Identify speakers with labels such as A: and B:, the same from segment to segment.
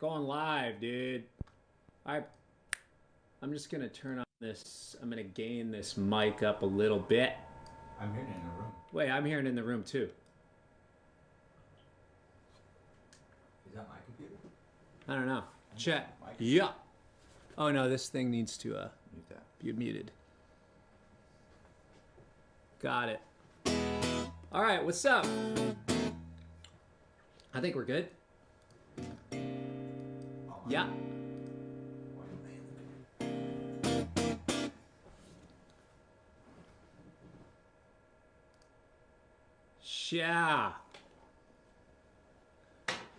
A: Going live, dude. Alright, I'm just gonna turn on this. I'm gonna gain this mic up a little bit.
B: I'm hearing it in the room.
A: Wait, I'm hearing it in the room too.
B: Is that my computer?
A: I don't know. Chat.
B: My
A: Yeah. Oh no, this thing needs to
B: Mute that.
A: be muted. Got it. Alright, what's up? I think we're good. Yeah. Yeah.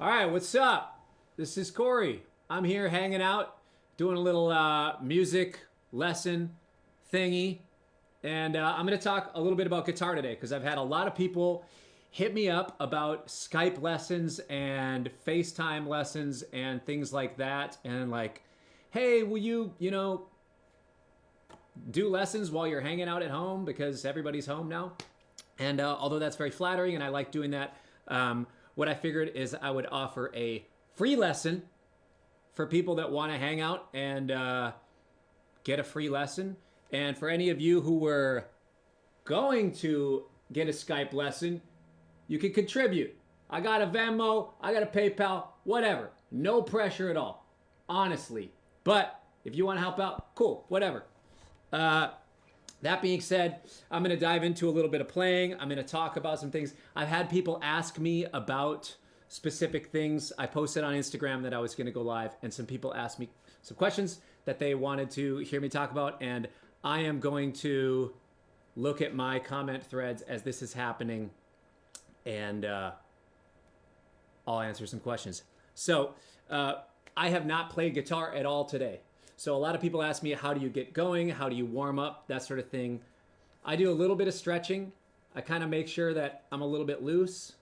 A: All right, what's up? This is Cory. I'm here hanging out, doing a little music lesson thingy. And I'm going to talk a little bit about guitar today because I've had a lot of people hit me up about Skype lessons and FaceTime lessons and things like that. And like, hey, will you do lessons while you're hanging out at home because everybody's home now? And although that's very flattering and I like doing that, what I figured is I would offer a free lesson for people that want to hang out and get a free lesson. And for any of you who were going to get a Skype lesson, you can contribute. I got a Venmo, I got a PayPal, whatever. No pressure at all, honestly. But if you want to help out, cool, whatever. That being said, I'm going to dive into a little bit of playing. I'm going to talk about some things. I've had people ask me about specific things. I posted on Instagram that I was going to go live, and some people asked me some questions that they wanted to hear me talk about, and I am going to look at my comment threads as this is happening, and I'll answer some questions. So I have not played guitar at all today. So a lot of people ask me, how do you get going? How do you warm up? That sort of thing. I do a little bit of stretching. I kind of make sure that I'm a little bit loose.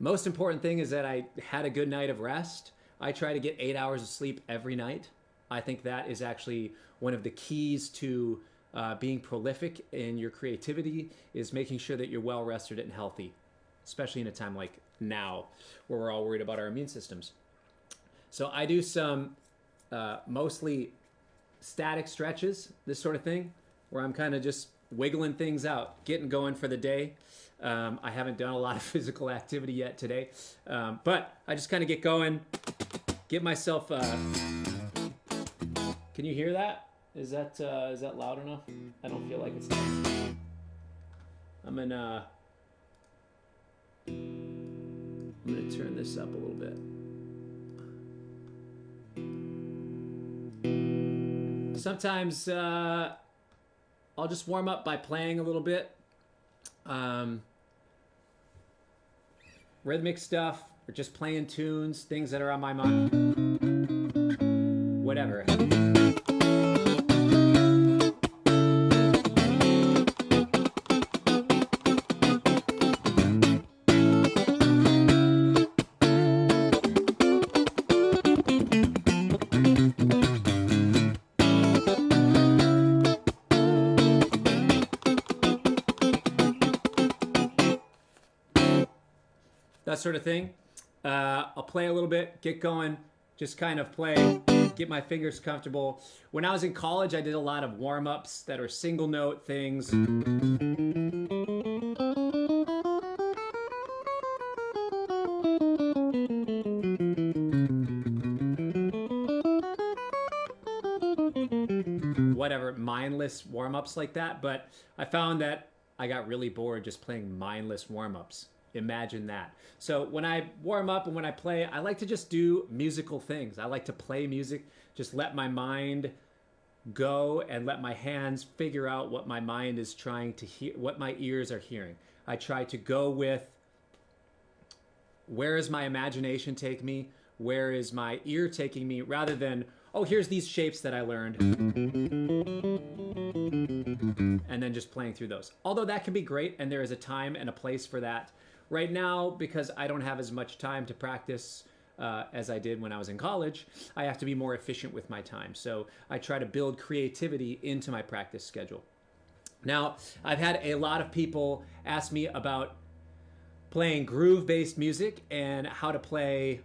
A: Most important thing is that I had a good night of rest. I try to get 8 hours of sleep every night. I think that is actually one of the keys to being prolific in your creativity, is making sure that you're well rested and healthy, especially in a time like now where we're all worried about our immune systems. So I do some mostly static stretches, this sort of thing, where I'm kind of just wiggling things out, getting going for the day. I haven't done a lot of physical activity yet today, but I just kind of get going, get myself. Can you hear that? Is that loud enough? I don't feel like it's loud. I'm gonna turn this up a little bit. Sometimes I'll just warm up by playing a little bit. Rhythmic stuff, or just playing tunes, things that are on my mind. Whatever. That sort of thing. I'll play a little bit, get going, just kind of play, get my fingers comfortable. When I was in college, I did a lot of warm-ups that are single note things. Whatever, mindless warm-ups like that. But I found that I got really bored just playing mindless warm-ups. Imagine that. So when I warm up and when I play, I like to just do musical things. I like to play music, just let my mind go and let my hands figure out what my mind is trying to hear, what my ears are hearing. I try to go with, where is my imagination take me? Where is my ear taking me? Rather than, oh, here's these shapes that I learned. And then just playing through those. Although that can be great, and there is a time and a place for that. Right now, because I don't have as much time to practice as I did when I was in college, I have to be more efficient with my time. So I try to build creativity into my practice schedule. Now, I've had a lot of people ask me about playing groove-based music and how to play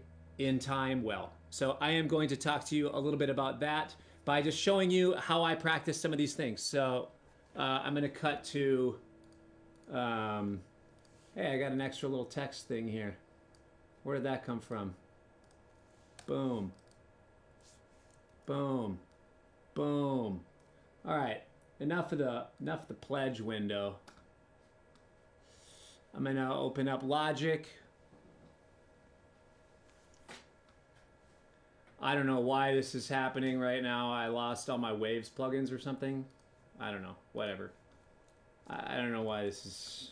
A: in time well. So I am going to talk to you a little bit about that by just showing you how I practice some of these things. So I'm going to cut to, hey, I got an extra little text thing here. Where did that come from? Boom. Boom. Boom. All right, enough of the pledge window. I'm going to open up Logic. I don't know why this is happening right now. I lost all my Waves plugins or something. I don't know. Whatever. I don't know why this is...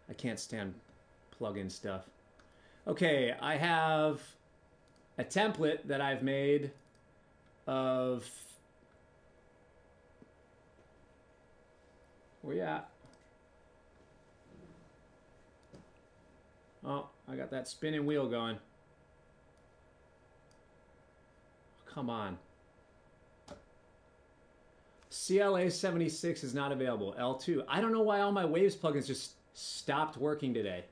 A: I can't stand plugin stuff. Okay, I have a template that I've made of... Where you at? Oh, I got that spinning wheel going. Come on. CLA 76 is not available. L2. I don't know why all my Waves plugins just stopped working today.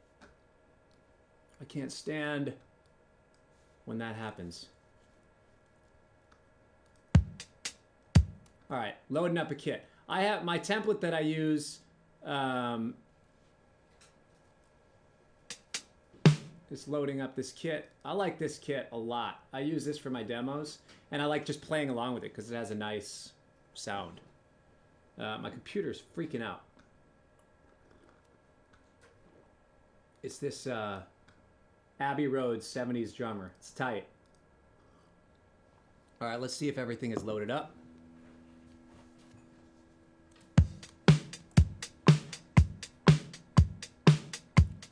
A: I can't stand when that happens. All right, loading up a kit. I have my template that I use. Just loading up this kit. I like this kit a lot. I use this for my demos, and I like just playing along with it because it has a nice sound. My computer's freaking out. It's this Abbey Road 70s drummer. It's tight. All right, let's see if everything is loaded up.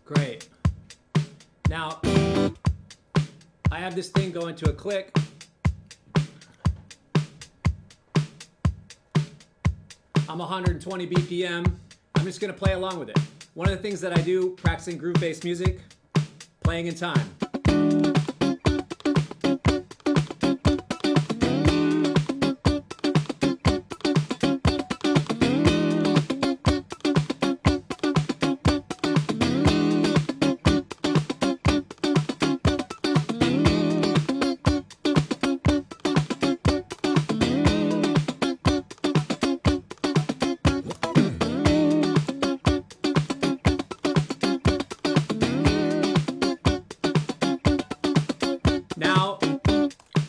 A: Great. Now, I have this thing going to a click. I'm 120 BPM. I'm just going to play along with it. One of the things that I do practicing groove-based music, playing in time.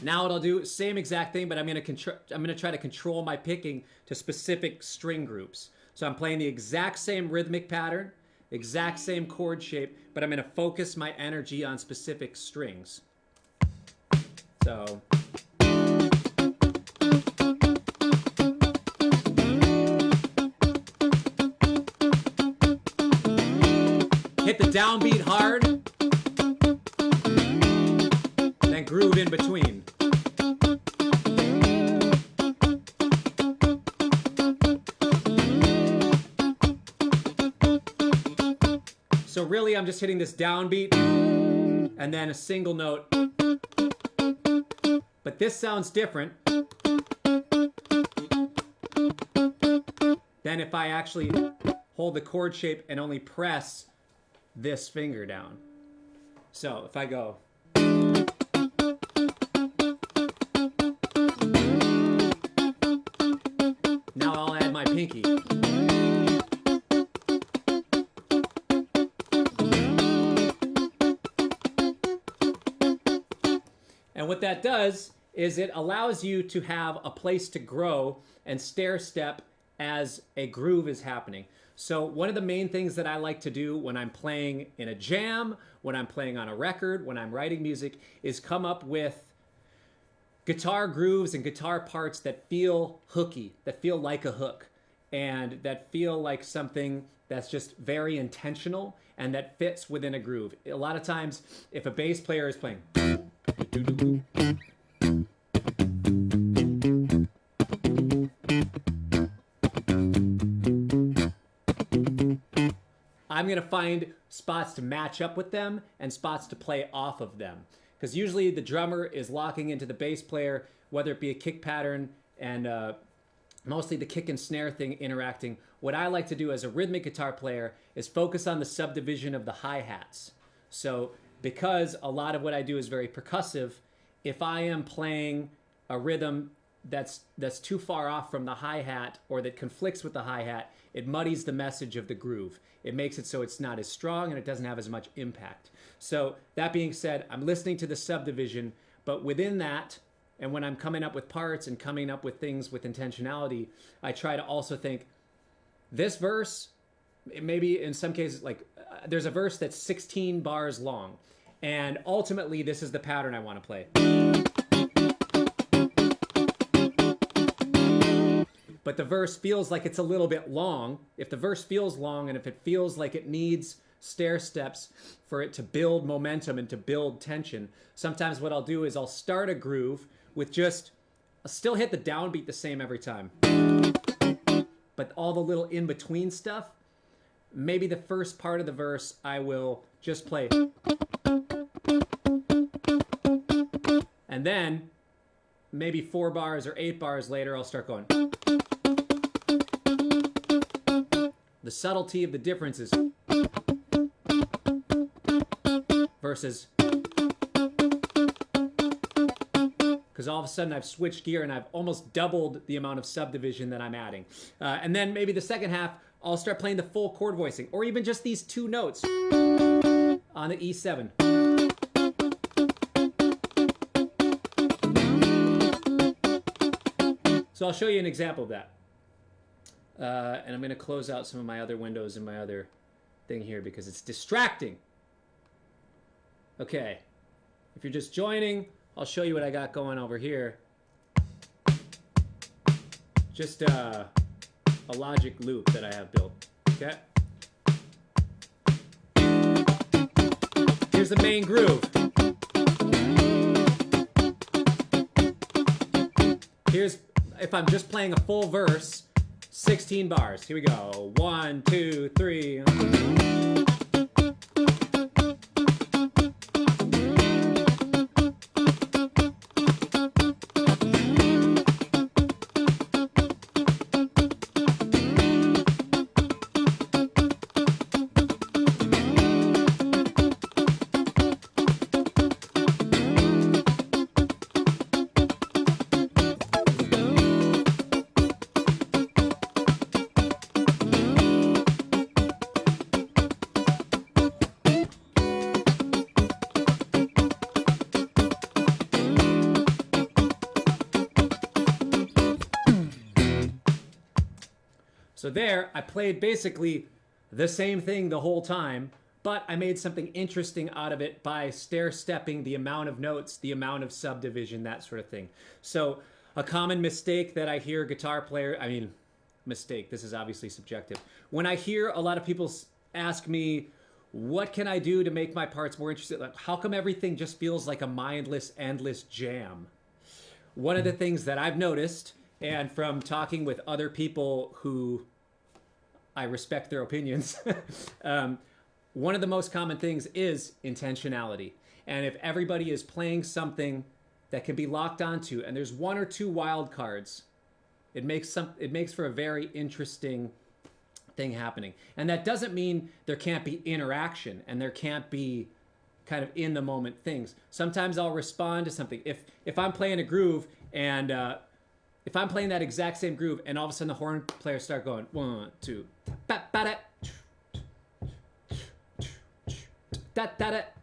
A: Now what I'll do, same exact thing, but I'm gonna try to control my picking to specific string groups. So I'm playing the exact same rhythmic pattern, exact same chord shape, but I'm gonna focus my energy on specific strings. So. Hit the downbeat hard, then groove in between. So really, I'm just hitting this downbeat and then a single note. But this sounds different than if I actually hold the chord shape and only press this finger down. So if I go... Now I'll add my pinky. And what that does is it allows you to have a place to grow and stair step as a groove is happening. So one of the main things that I like to do when I'm playing in a jam, when I'm playing on a record, when I'm writing music, is come up with guitar grooves and guitar parts that feel hooky, that feel like a hook, and that feel like something that's just very intentional and that fits within a groove. A lot of times, if a bass player is playing... I'm going to find spots to match up with them and spots to play off of them. Because usually the drummer is locking into the bass player, whether it be a kick pattern and mostly the kick and snare thing interacting. What I like to do as a rhythmic guitar player is focus on the subdivision of the hi-hats. So because a lot of what I do is very percussive, if I am playing a rhythm that's too far off from the hi-hat or that conflicts with the hi-hat, it muddies the message of the groove. It makes it so it's not as strong and it doesn't have as much impact. So that being said, I'm listening to the subdivision, but within that, and when I'm coming up with parts and coming up with things with intentionality, I try to also think, this verse, maybe in some cases, like there's a verse that's 16 bars long, and ultimately this is the pattern I want to play. But the verse feels like it's a little bit long. If the verse feels long and if it feels like it needs stair steps for it to build momentum and to build tension, sometimes what I'll do is I'll start a groove with just, I'll still hit the downbeat the same every time. But all the little in-between stuff, maybe the first part of the verse I will just play. And then maybe 4 bars or 8 bars later, I'll start going. The subtlety of the differences versus, because all of a sudden I've switched gear and I've almost doubled the amount of subdivision that I'm adding. And then maybe the second half, I'll start playing the full chord voicing, or even just these 2 notes on the E7. So I'll show you an example of that. And I'm going to close out some of my other windows in my other thing here because it's distracting. Okay. If you're just joining, I'll show you what I got going over here. Just a logic loop that I have built. Okay. Here's the main groove. Here's, if I'm just playing a full verse, 16 bars. Here we go. 1, 2, 3. So there, I played basically the same thing the whole time, but I made something interesting out of it by stair-stepping the amount of notes, the amount of subdivision, that sort of thing. So a common mistake that I hear guitar player, mistake, this is obviously subjective. When I hear a lot of people ask me, what can I do to make my parts more interesting? Like, how come everything just feels like a mindless, endless jam? One of the things that I've noticed, and from talking with other people who I respect their opinions, one of the most common things is intentionality. And if everybody is playing something that can be locked onto, and there's 1 or 2 wild cards, it makes for a very interesting thing happening. And that doesn't mean there can't be interaction and there can't be kind of in the moment things. Sometimes I'll respond to something. If I'm playing a groove and if I'm playing that exact same groove and all of a sudden the horn players start going 1, 2,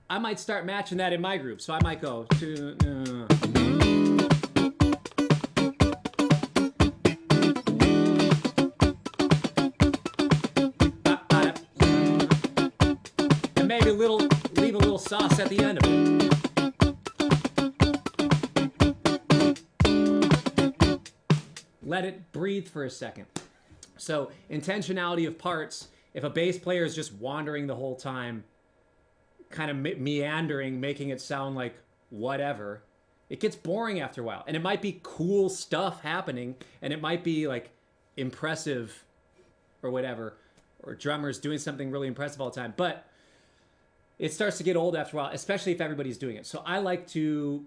A: I might start matching that in my groove. So I might go to and maybe leave a little sauce at the end of it. Let it breathe for a second. So intentionality of parts, if a bass player is just wandering the whole time, kind of meandering, making it sound like whatever, it gets boring after a while. And it might be cool stuff happening, and it might be like impressive or whatever, or drummers doing something really impressive all the time, but it starts to get old after a while, especially if everybody's doing it. So I like to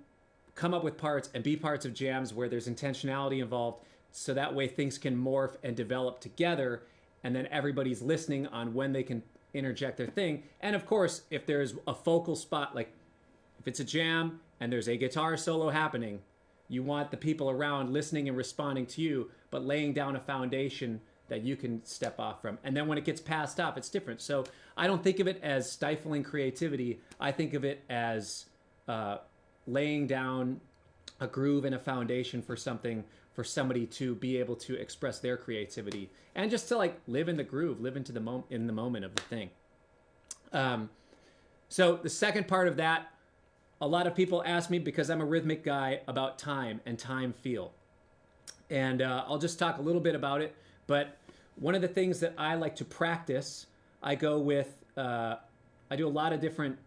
A: come up with parts and be parts of jams where there's intentionality involved, so that way things can morph and develop together, and then everybody's listening on when they can interject their thing. And of course, if there's a focal spot, like if it's a jam and there's a guitar solo happening, you want the people around listening and responding to you, but laying down a foundation that you can step off from. And then when it gets passed off, it's different. So I don't think of it as stifling creativity. I think of it as laying down a groove and a foundation for something, for somebody to be able to express their creativity and just to like live in the groove, live into the in the moment of the thing. So the second part of that, a lot of people ask me, because I'm a rhythmic guy, about time and time feel. And I'll just talk a little bit about it. But one of the things that I like to practice, I go with, I do a lot of different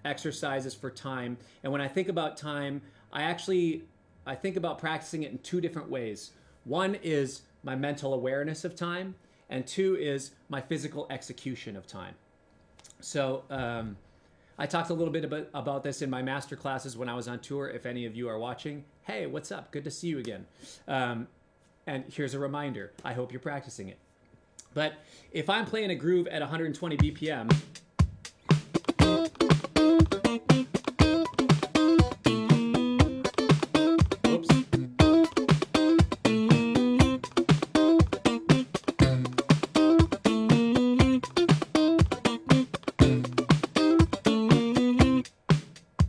A: exercises for time. And when I think about time, I think about practicing it in two different ways. One is my mental awareness of time, and two is my physical execution of time. So I talked a little bit about this in my master classes when I was on tour. If any of you are watching, hey, what's up? Good to see you again. And here's a reminder. I hope you're practicing it. But if I'm playing a groove at 120 BPM,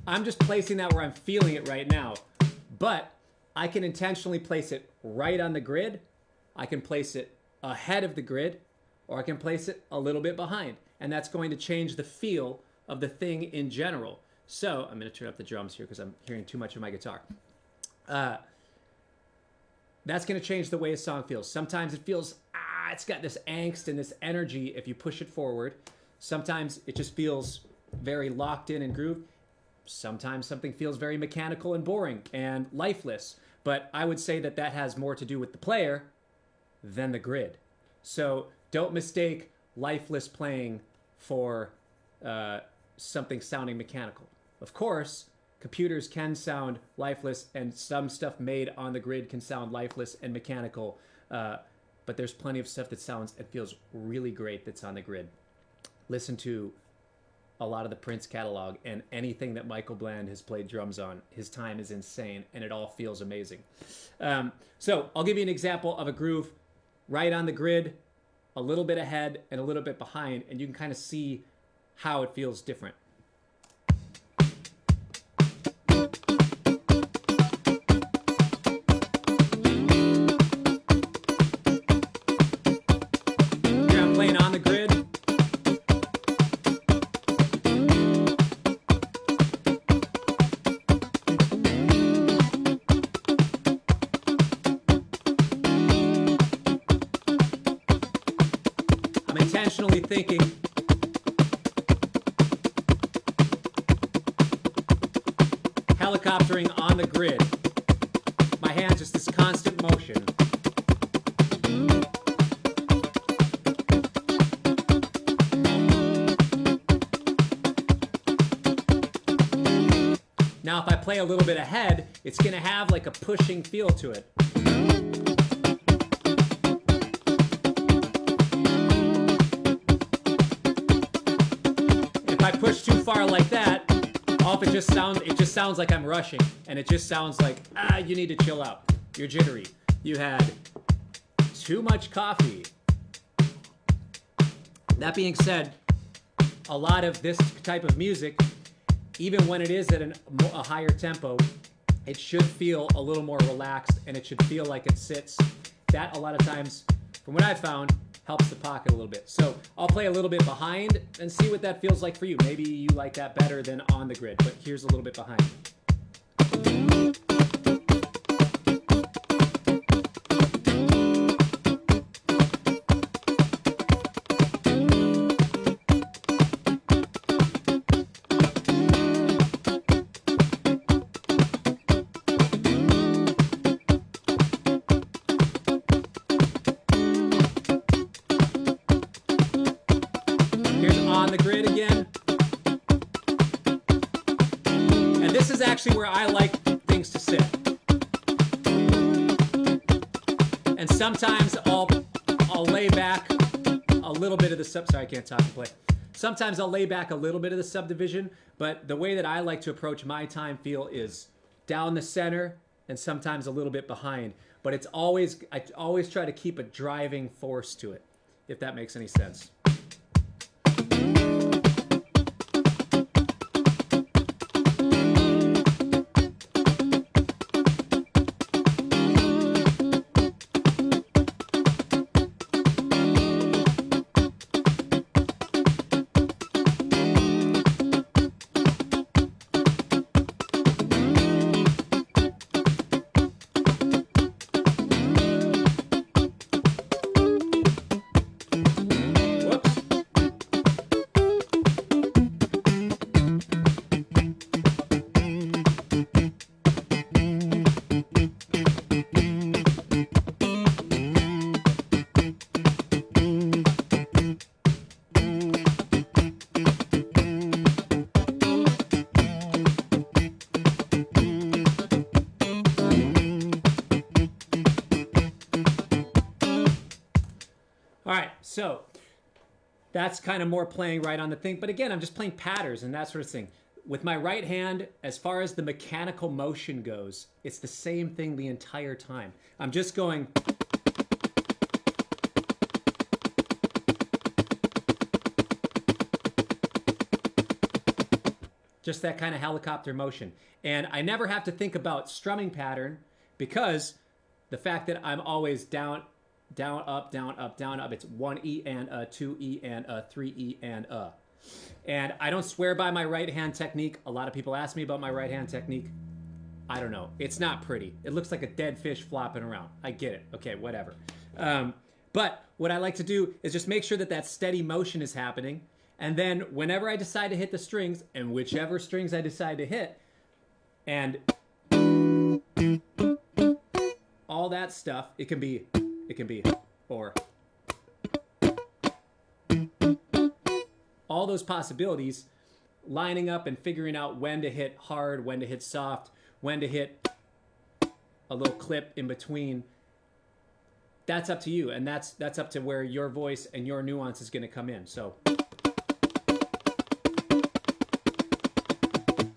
A: I'm just placing that where I'm feeling it right now. But I can intentionally place it right on the grid. I can place it ahead of the grid, or I can place it a little bit behind. And that's going to change the feel of the thing in general. So I'm going to turn up the drums here because I'm hearing too much of my guitar. That's going to change the way a song feels. Sometimes it feels, it's got this angst and this energy if you push it forward. Sometimes it just feels very locked in and grooved. Sometimes something feels very mechanical and boring and lifeless. But I would say that that has more to do with the player than the grid. So don't mistake lifeless playing for something sounding mechanical. Of course, computers can sound lifeless, and some stuff made on the grid can sound lifeless and mechanical. But there's plenty of stuff that sounds and feels really great that's on the grid. Listen to a lot of the Prince catalog, and anything that Michael Bland has played drums on, his time is insane, and it all feels amazing. So I'll give you an example of a groove right on the grid, a little bit ahead and a little bit behind, and you can kind of see how it feels different. Here I'm playing on the grid. Intentionally thinking helicoptering on the grid. My hands just this constant motion. Now if I play a little bit ahead, it's going to have like a pushing feel to it. If I push too far like that, it just sounds like I'm rushing, and it just sounds like, you need to chill out. You're jittery. You had too much coffee. That being said, a lot of this type of music, even when it is at a higher tempo, it should feel a little more relaxed, and it should feel like it sits. That, a lot of times, from what I've found, helps the pocket a little bit. So I'll play a little bit behind and see what that feels like for you. Maybe you like that better than on the grid, but here's a little bit behind. On the grid again. And this is actually where I like things to sit. And sometimes I'll lay back a a little bit of the sorry, I can't talk and play. Sometimes I'll lay back a little bit of the subdivision, but the way that I like to approach my time feel is down the center and sometimes a little bit behind. But it's always, I always try to keep a driving force to it, if that makes any sense. All right, so that's kind of more playing right on the thing. But again, I'm just playing patterns and that sort of thing. With my right hand, as far as the mechanical motion goes, it's the same thing the entire time. I'm just going... just that kind of helicopter motion. And I never have to think about strumming pattern because the fact that I'm always down, down, up, down, up, down, up. It's 1 E and a, 2 E and a, 3 E and a. And I don't swear by my right hand technique. A lot of people ask me about my right hand technique. I don't know. It's not pretty. It looks like a dead fish flopping around. I get it. Okay, whatever. But what I like to do is just make sure that that steady motion is happening. And then whenever I decide to hit the strings, and whichever strings I decide to hit, and all that stuff, it can be, or all those possibilities, lining up and figuring out when to hit hard, when to hit soft, when to hit a little clip in between. That's up to you, and that's up to where your voice and your nuance is going to come in. So,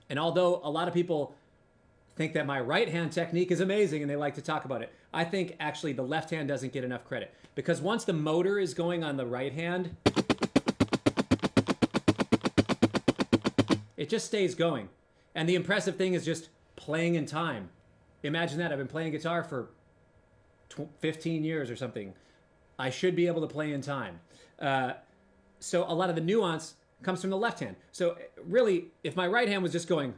A: and although a lot of people think that my right hand technique is amazing and they like to talk about it, I think actually the left hand doesn't get enough credit, because once the motor is going on the right hand, it just stays going. And the impressive thing is just playing in time. Imagine that. I've been playing guitar for 15 years or something. I should be able to play in time. So a lot of the nuance comes from the left hand. So really, if my right hand was just going...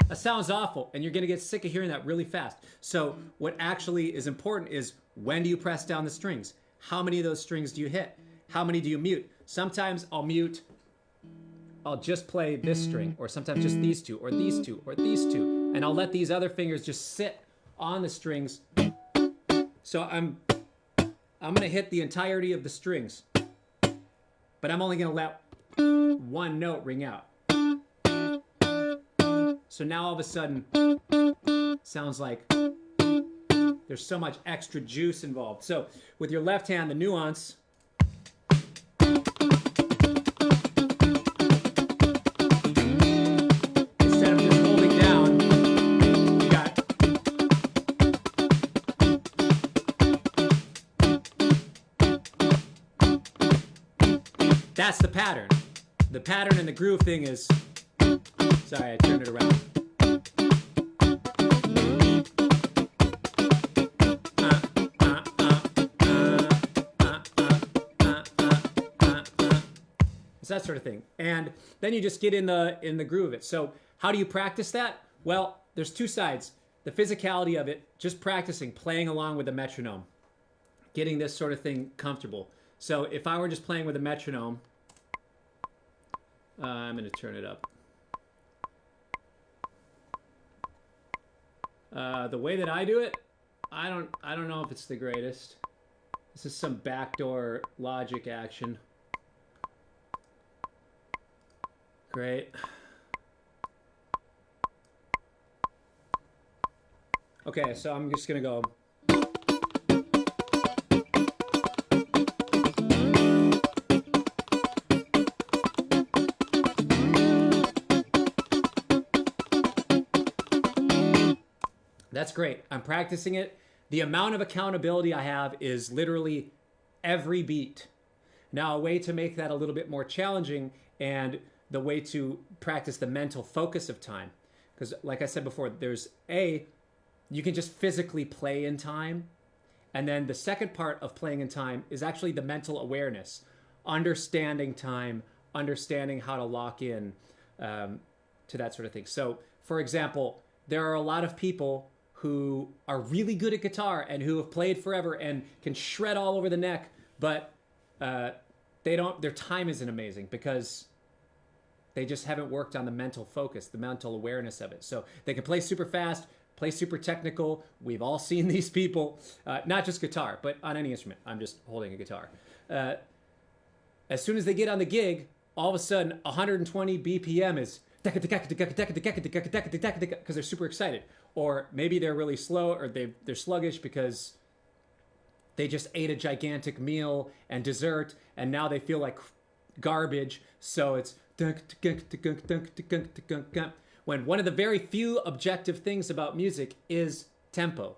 A: that sounds awful, and you're going to get sick of hearing that really fast. So what actually is important is, when do you press down the strings? How many of those strings do you hit? How many do you mute? Sometimes I'll just play this string, or sometimes just these two, or these two, or these two, and I'll let these other fingers just sit on the strings. So I'm going to hit the entirety of the strings, but I'm only going to let one note ring out. So now all of a sudden, sounds like there's so much extra juice involved. So with your left hand, the nuance... that's the pattern. The pattern and the groove thing is... sorry, I turned it around. It's that sort of thing. And then you just get in the groove of it. So how do you practice that? Well, there's two sides. The physicality of it, just practicing, playing along with the metronome, getting this sort of thing comfortable. So if I were just playing with a metronome, I'm going to turn it up. The way that I do it, I don't know if it's the greatest. This is some backdoor logic action. Great. Okay, so I'm just gonna go. That's great. I'm practicing it. The amount of accountability I have is literally every beat. Now, a way to make that a little bit more challenging and the way to practice the mental focus of time. Because, like I said before, you can just physically play in time. And then the second part of playing in time is actually the mental awareness, understanding time, understanding how to lock in to that sort of thing. So, for example, there are a lot of people who are really good at guitar and who have played forever and can shred all over the neck, but their time isn't amazing because they just haven't worked on the mental focus, the mental awareness of it. So they can play super fast, play super technical. We've all seen these people, not just guitar, but on any instrument. I'm just holding a guitar. As soon as they get on the gig, all of a sudden 120 BPM is because they're super excited. Or maybe they're really slow, or they're sluggish because they just ate a gigantic meal and dessert, and now they feel like garbage. So it's when one of the very few objective things about music is tempo.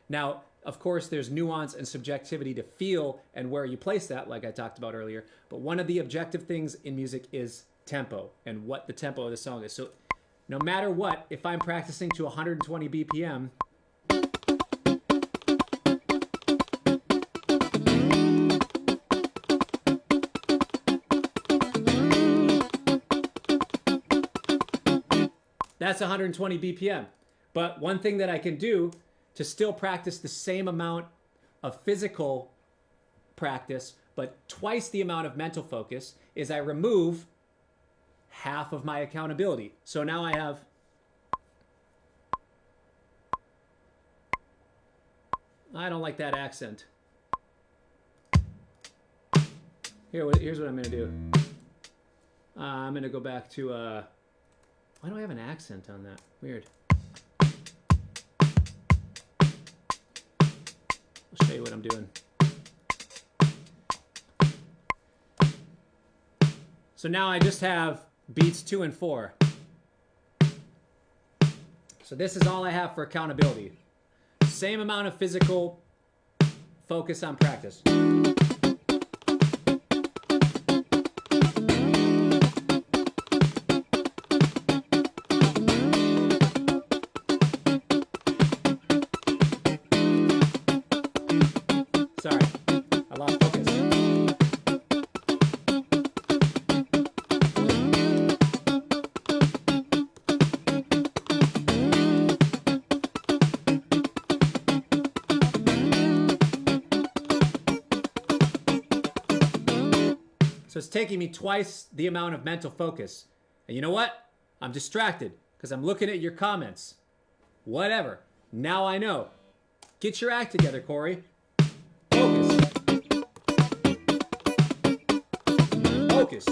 A: Now, of course, there's nuance and subjectivity to feel and where you place that, like I talked about earlier. But one of the objective things in music is tempo and what the tempo of the song is. So no matter what, if I'm practicing to 120 BPM, that's 120 BPM. But one thing that I can do to still practice the same amount of physical practice, but twice the amount of mental focus, is I remove half of my accountability. So now I have I don't like that accent. Here's what I'm gonna do. I'm gonna go back to why do I have an accent on that? Weird. I'll show you what I'm doing. So now I just have beats 2 and 4. So this is all I have for accountability. Same amount of physical focus on practice. Sorry, I lost focus. So it's taking me twice the amount of mental focus. And you know what? I'm distracted because I'm looking at your comments. Whatever. Now I know. Get your act together, Cory. Focus. Focus.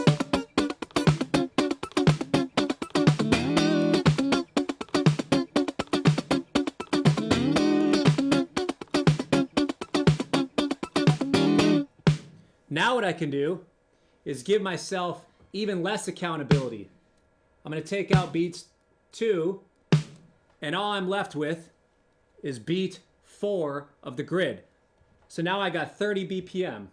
A: Now what I can do is give myself even less accountability. I'm going to take out beats 2, and all I'm left with is beat 4 of the grid. So now I got 30 BPM.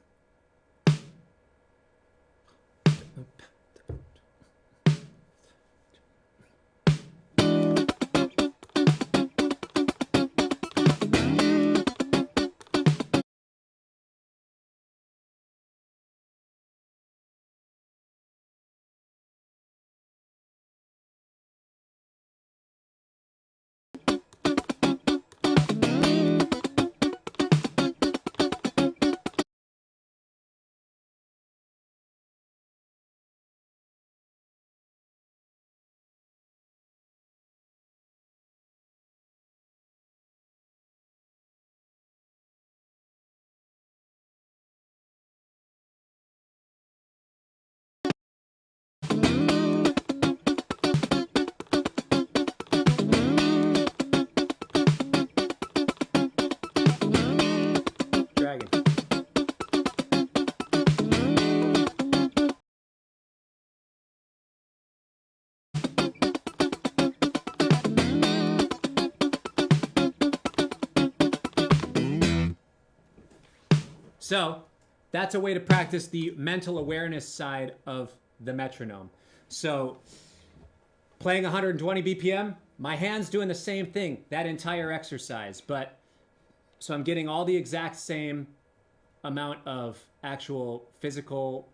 A: try again. So that's a way to practice the mental awareness side of the metronome. So playing 120 BPM, my hand's doing the same thing that entire exercise, but so I'm getting all the exact same amount of actual physical,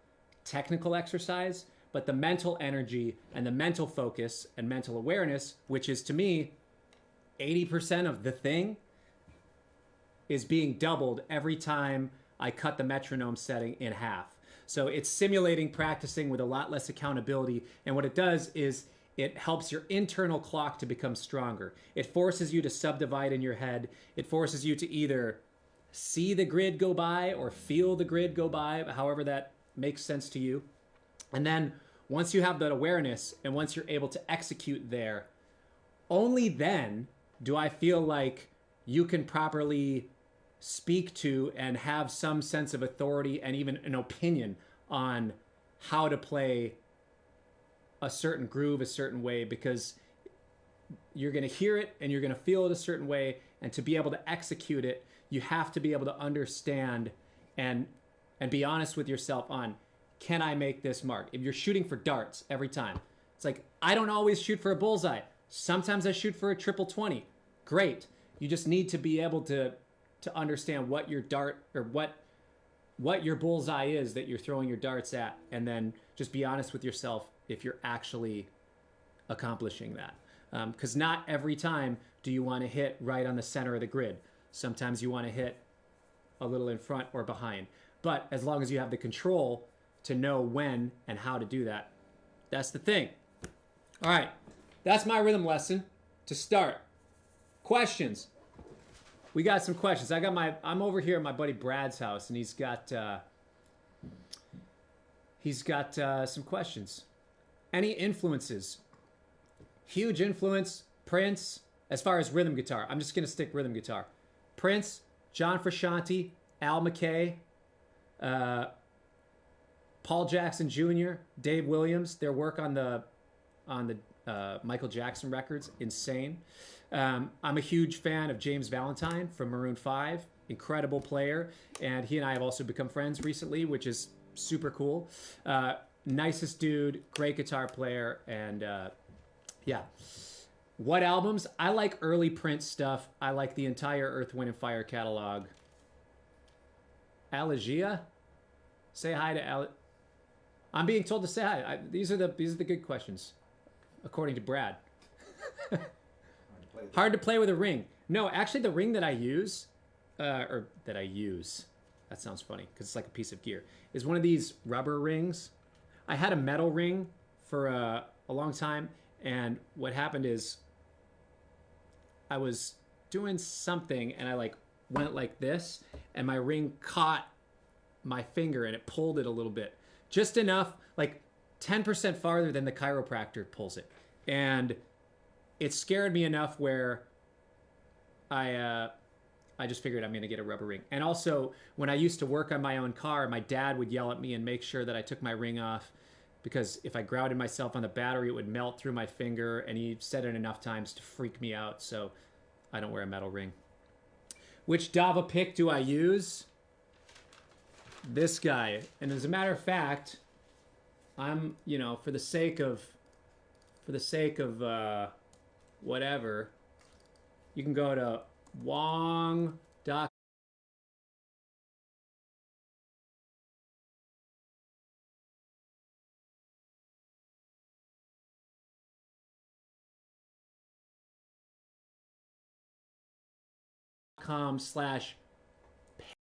A: technical exercise, but the mental energy and the mental focus and mental awareness, which is to me 80% of the thing, is being doubled every time I cut the metronome setting in half. So it's simulating practicing with a lot less accountability. And what it does is it helps your internal clock to become stronger. It forces you to subdivide in your head. It forces you to either see the grid go by or feel the grid go by, however that makes sense to you. And then once you have that awareness and once you're able to execute there, only then do I feel like you can properly speak to and have some sense of authority and even an opinion on how to play a certain groove a certain way, because you're going to hear it and you're going to feel it a certain way, and to be able to execute it you have to be able to understand and be honest with yourself on, can I make this mark? If you're shooting for darts every time, it's like, I don't always shoot for a bullseye. Sometimes I shoot for a triple 20. Great. You just need to be able to understand what your dart or what your bullseye is that you're throwing your darts at, and then just be honest with yourself if you're actually accomplishing that. Because not every time do you want to hit right on the center of the grid. Sometimes you want to hit a little in front or behind. But as long as you have the control to know when and how to do that, that's the thing. All right, that's my rhythm lesson to start. Questions? We got some questions. I'm over here at my buddy Brad's house, and he's got some questions. Any influences? Huge influence, Prince, as far as rhythm guitar. I'm just going to stick rhythm guitar. Prince, John Frusciante, Al McKay, Paul Jackson Jr., Dave Williams, their work on the Michael Jackson records, insane. I'm a huge fan of James Valentine from Maroon 5, incredible player, and he and I have also become friends recently, which is super cool. Nicest dude, great guitar player, and yeah. What albums? I like early Prince stuff. I like the entire Earth, Wind, and Fire catalog. Alagia? Say hi to I'm being told to say hi. These are the good questions, according to Brad. Hard to play with a ring. No, actually, the ring that I use, that sounds funny because it's like a piece of gear, is one of these rubber rings. I had a metal ring for a long time, and what happened is I was doing something and I went like this, and my ring caught my finger and it pulled it a little bit, just enough, like 10% farther than the chiropractor pulls it, and it scared me enough where I just figured I'm going to get a rubber ring. And also, when I used to work on my own car, my dad would yell at me and make sure that I took my ring off, because if I grounded myself on the battery, it would melt through my finger, and he said it enough times to freak me out, so I don't wear a metal ring. Which Dava pick do I use? This guy. And as a matter of fact, I'm, for the sake of whatever, you can go to Wong.com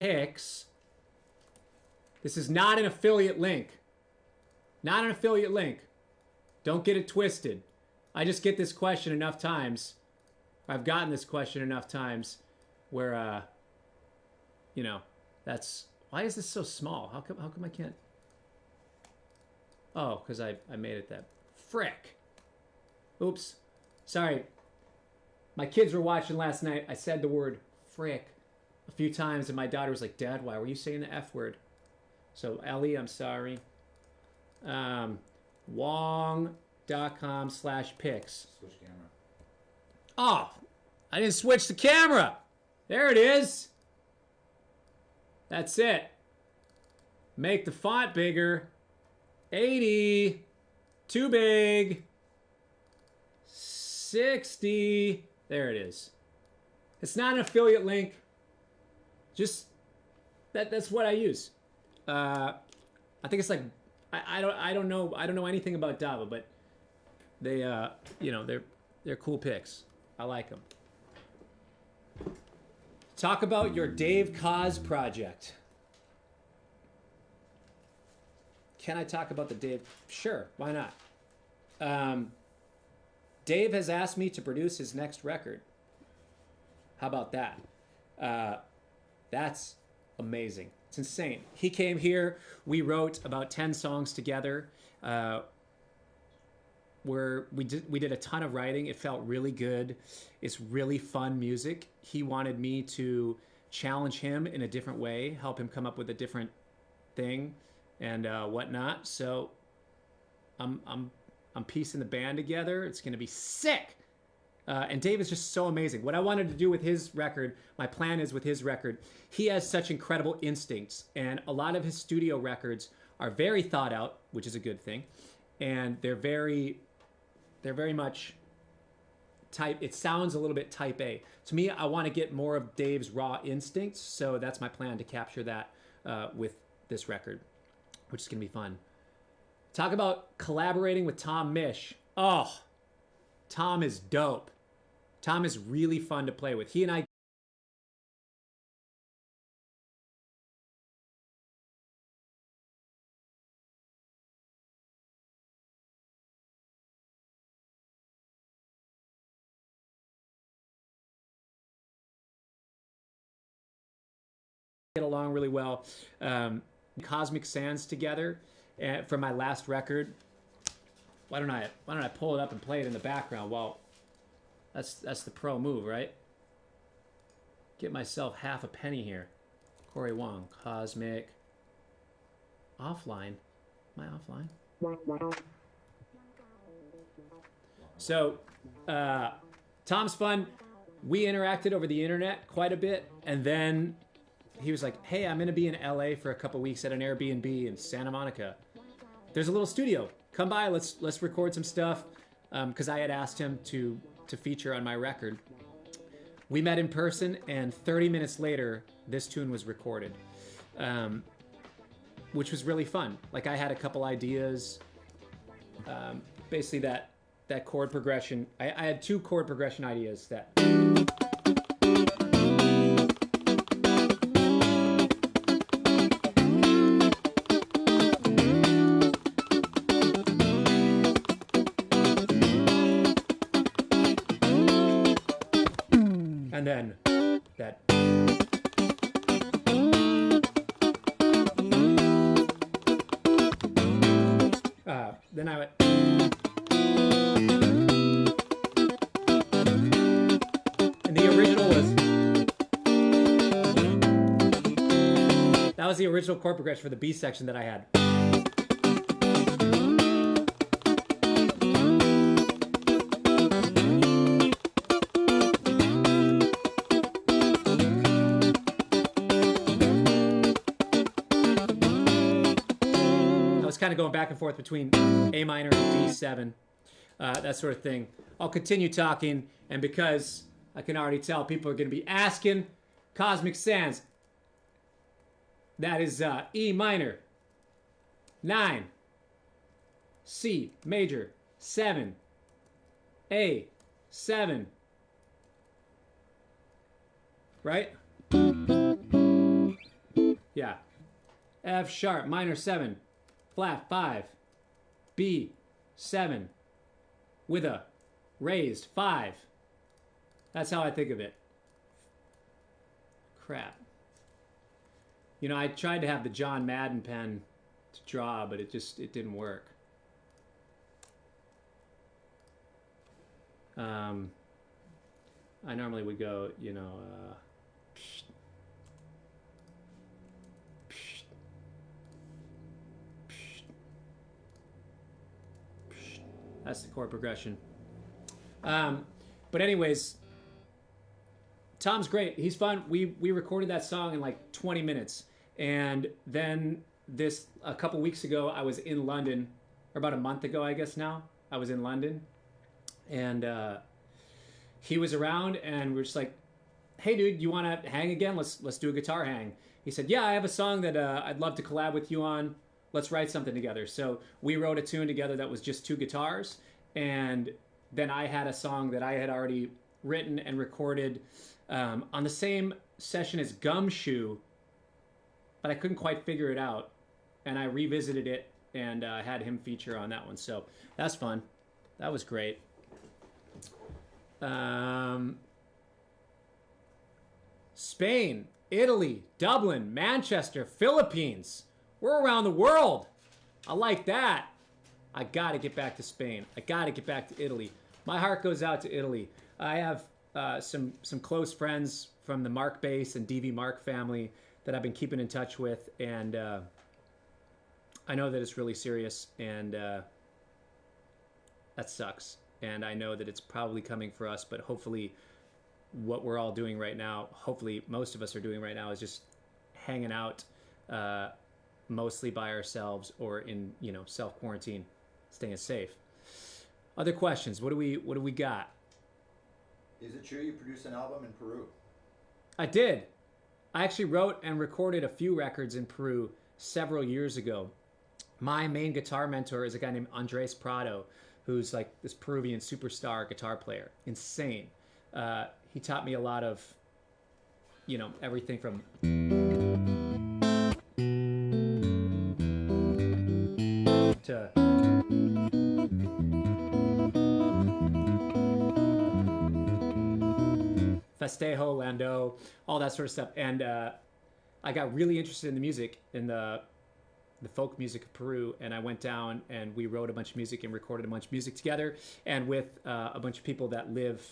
A: /picks. This is not an affiliate link. Not an affiliate link. Don't get it twisted. I just get this question enough times. I've gotten this question enough times where, that's, why is this so small? How come I can't? Oh, because I made it that. Frick. Oops. Sorry. My kids were watching last night. I said the word frick a few times, and my daughter was like, "Dad, why were you saying the F word?" So Ellie, I'm sorry. Wong.com/pics.
B: Switch camera.
A: Oh, I didn't switch the camera. There it is. That's it. Make the font bigger. 80. Too big. 60. There it is. It's not an affiliate link. Just that's what I use. I think it's like I don't know anything about Dava, but they they're cool pics. I like them. Talk about your Dave Koz project. Can I talk about the Dave? Sure, why not? Dave has asked me to produce his next record. How about that? That's amazing. It's insane. He came here. We wrote about 10 songs together. Where we did a ton of writing. It felt really good. It's really fun music. He wanted me to challenge him in a different way, help him come up with a different thing, and whatnot. So I'm piecing the band together. It's gonna be sick. And Dave is just so amazing. What I wanted to do with his record, my plan is with his record, he has such incredible instincts, and a lot of his studio records are very thought out, which is a good thing, and they're very much type. It sounds a little bit type A. To me, I want to get more of Dave's raw instincts, so that's my plan to capture that with this record, which is gonna be fun. Talk about collaborating with Tom Misch. Oh, Tom is dope. Tom is really fun to play with. He and I get along really well. Cosmic Sands together for my last record. Why don't I pull it up and play it in the background? Well, that's the pro move, right? Get myself half a penny here. Cory Wong, Cosmic. Offline. Am I offline? So, Tom's fun. We interacted over the internet quite a bit, and then he was like, "Hey, I'm gonna be in LA for a couple weeks at an Airbnb in Santa Monica. There's a little studio. Come by. Let's record some stuff." Because I had asked him to feature on my record. We met in person, and 30 minutes later, this tune was recorded, which was really fun. Like, I had a couple ideas. Basically, that chord progression. I had 2 chord progression ideas that. And then that. Then I went. And the original was. That was the original chord progression for the B section that I had. Kind of going back and forth between A minor and D7, that sort of thing. I'll continue talking, and because I can already tell people are going to be asking, Cosmic Sands, that is E minor, 9, C major, 7, A, 7, right? Yeah. F sharp, minor 7. Flat 5, B 7, with a raised 5. That's how I think of it. Crap. You know, I tried to have the John Madden pen to draw, but it didn't work. I normally would go, you know, That's the chord progression. But anyways, Tom's great. He's fun. We recorded that song in like 20 minutes. And then a couple weeks ago, I was in London, or about a month ago, I guess now, I was in London. And he was around, and we were just like, hey, dude, you want to hang again? Let's do a guitar hang. He said, yeah, I have a song that I'd love to collab with you on. Let's write something together. So we wrote a tune together that was just 2 guitars. And then I had a song that I had already written and recorded on the same session as Gumshoe, but I couldn't quite figure it out. And I revisited it and had him feature on that one. So that's fun. That was great. Spain, Italy, Dublin, Manchester, Philippines. We're around the world. I like that. I got to get back to Spain. I got to get back to Italy. My heart goes out to Italy. I have some close friends from the Mark Bass and DV Mark family that I've been keeping in touch with, and I know that it's really serious, and that sucks. And I know that it's probably coming for us, but hopefully what we're all doing right now, hopefully most of us are doing right now, is just hanging out mostly by ourselves or in, self-quarantine, staying safe. Other questions? What do we got?
B: Is it true you produced an album in Peru?
A: I did. I actually wrote and recorded a few records in Peru several years ago. My main guitar mentor is a guy named Andres Prado, who's like this Peruvian superstar guitar player. Insane. He taught me a lot of, everything from to Festejo, Lando, all that sort of stuff. And I got really interested in the music, in the folk music of Peru, and I went down and we wrote a bunch of music and recorded a bunch of music together, and with a bunch of people that live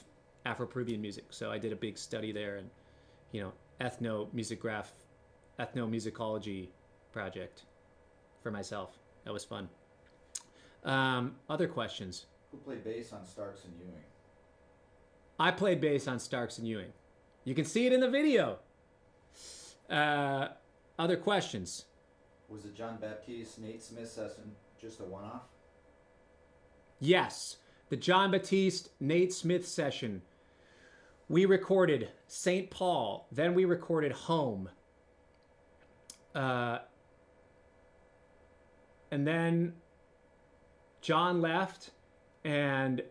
A: Afro-Peruvian music. So I did a big study there, and ethnomusicology project for myself. That was fun. Other questions?
B: Who played bass on Starks and Ewing?
A: I played bass on Starks and Ewing. You can see it in the video. Other questions?
B: Was the John Baptiste Nate Smith session just a one-off?
A: Yes. The John Baptiste Nate Smith session. We recorded St. Paul. Then we recorded Home. And then John left, and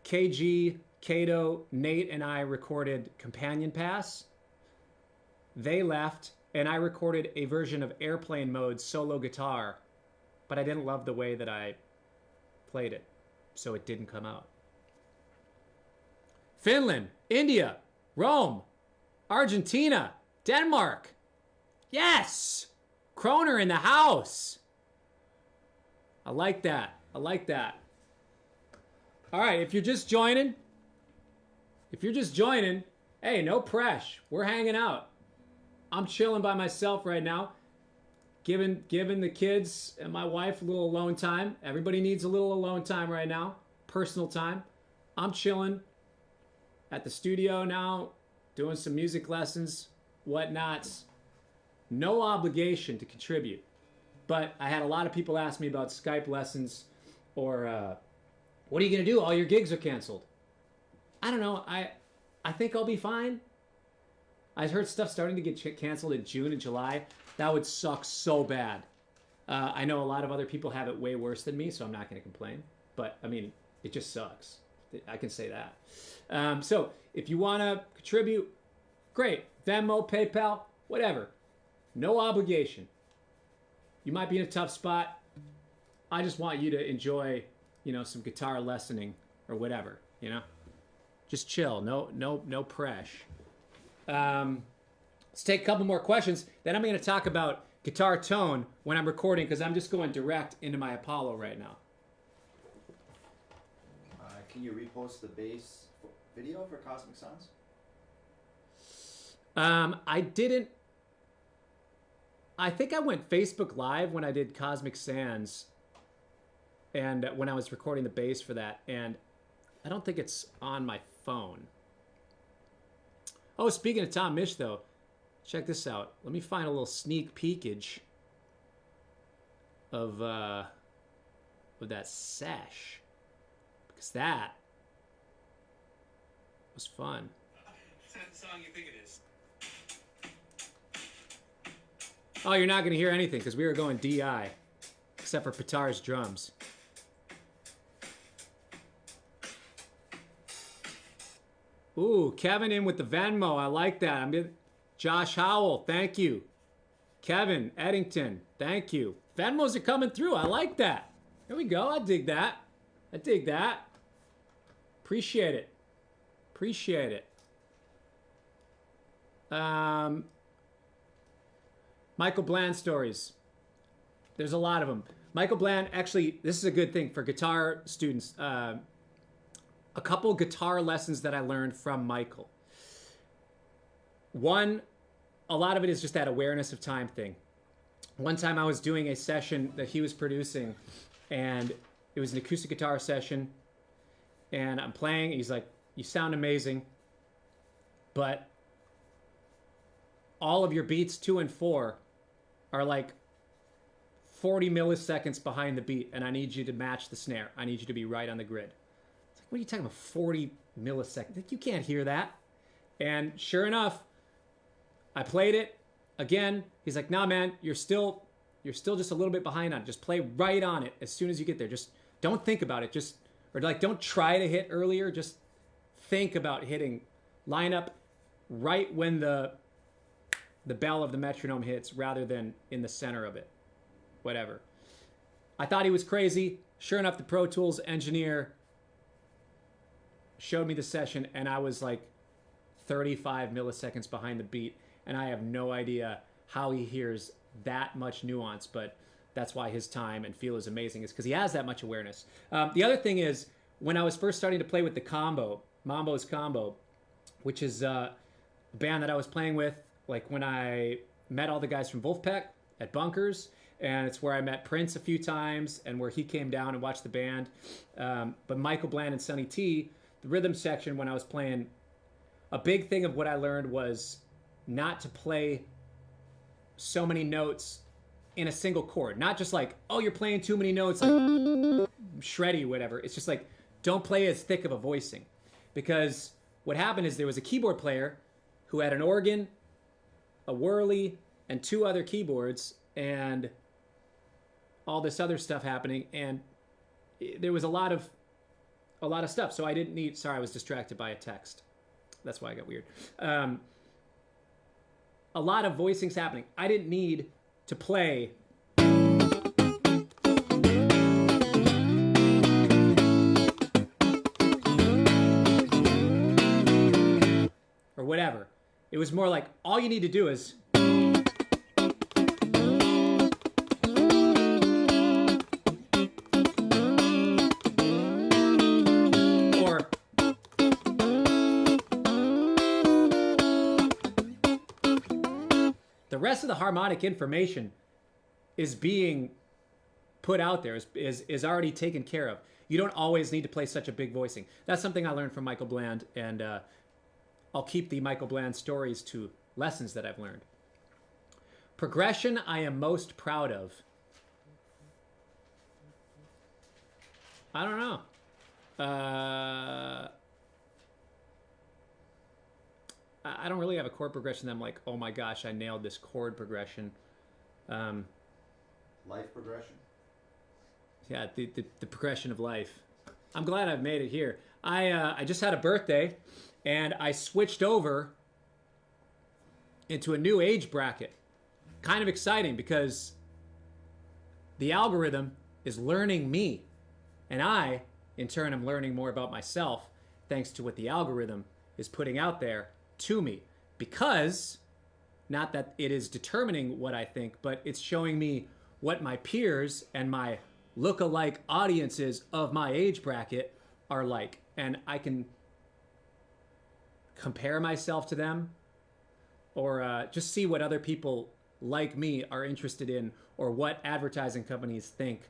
A: KG, Kato, Nate, and I recorded Companion Pass. They left, and I recorded a version of Airplane Mode solo guitar, but I didn't love the way that I played it, so it didn't come out. Finland, India, Rome, Argentina, Denmark. Yes! Kroner in the house. I like that. I like that. All right, if you're just joining, hey, no pressure. We're hanging out. I'm chilling by myself right now, giving the kids and my wife a little alone time. Everybody needs a little alone time right now, personal time. I'm chilling at the studio now, doing some music lessons, whatnots. No obligation to contribute. But I had a lot of people ask me about Skype lessons, or what are you going to do? All your gigs are canceled. I don't know. I think I'll be fine. I heard stuff starting to get canceled in June and July. That would suck so bad. I know a lot of other people have it way worse than me, so I'm not going to complain. But, I mean, it just sucks. I can say that. So, if you want to contribute, great. Venmo, PayPal, whatever. No obligation. You might be in a tough spot. I just want you to enjoy, some guitar lessoning or whatever, Just chill. No pressure. Let's take a couple more questions. Then I'm going to talk about guitar tone when I'm recording, because I'm just going direct into my Apollo right now.
B: Can you repost the bass video for Cosmic Sounds?
A: I didn't. I think I went Facebook Live when I did Cosmic Sands. and when I was recording the bass for that, and I don't think it's on my phone. Oh, speaking of Tom Misch, though, check this out. Let me find a little sneak peekage of that sesh, because that was fun.
C: It's not the song you think it is.
A: Oh, you're not going to hear anything because we were going DI, except for Pitar's drums. Ooh, Kevin in with the Venmo. I like that. I'm getting Josh Howell. Thank you. Kevin Eddington. Thank you. Venmos are coming through. I like that. There we go. I dig that. I dig that. Appreciate it. Appreciate it. Michael Bland stories. There's a lot of them. Michael Bland, actually, this is a good thing for guitar students. A couple guitar lessons that I learned from Michael. One, a lot of it is just that awareness of time thing. One time I was doing a session that he was producing, and it was an acoustic guitar session, and I'm playing, and he's like, you sound amazing, but all of your beats 2 and 4 are like 40 milliseconds behind the beat, and I need you to match the snare. I need you to be right on the grid. It's like, what are you talking about, 40 milliseconds? Like, you can't hear that. And sure enough, I played it again. He's like, nah, man, you're still just a little bit behind on it. Just play right on it as soon as you get there. Just don't think about it. Or like, don't try to hit earlier. Just think about hitting. Line up right when the bell of the metronome hits rather than in the center of it. Whatever. I thought he was crazy. Sure enough, the Pro Tools engineer showed me the session, and I was like 35 milliseconds behind the beat, and I have no idea how he hears that much nuance, but that's why his time and feel is amazing, is because he has that much awareness. The other thing is, when I was first starting to play with the combo, Mambo's Combo, which is a band that I was playing with, like when I met all the guys from Wolfpack at Bunkers, and it's where I met Prince a few times, and where he came down and watched the band. But Michael Bland and Sonny T, the rhythm section, when I was playing, a big thing of what I learned was not to play so many notes in a single chord. Not just like, oh, you're playing too many notes, like shreddy, whatever. It's just like, don't play as thick of a voicing. Because what happened is there was a keyboard player who had an organ, a whirly, and 2 other keyboards, and all this other stuff happening, and there was a lot of stuff. So I didn't need. Sorry, I was distracted by a text. That's why I got weird. A lot of voicings happening. I didn't need to play or whatever. It was more like, all you need to do is the rest of the harmonic information is being put out there, is already taken care of. You don't always need to play such a big voicing. That's something I learned from Michael Bland, and I'll keep the Michael Bland stories to lessons that I've learned. Progression I am most proud of. I don't know. I don't really have a chord progression that I'm like, oh my gosh, I nailed this chord progression.
B: Life progression?
A: Yeah, the progression of life. I'm glad I've made it here. I just had a birthday, and I switched over into a new age bracket. Kind of exciting, because the algorithm is learning me, and I, in turn, am learning more about myself thanks to what the algorithm is putting out there to me. Because, not that it is determining what I think, but it's showing me what my peers and my look-alike audiences of my age bracket are like. And I can compare myself to them, or just see what other people like me are interested in, or what advertising companies think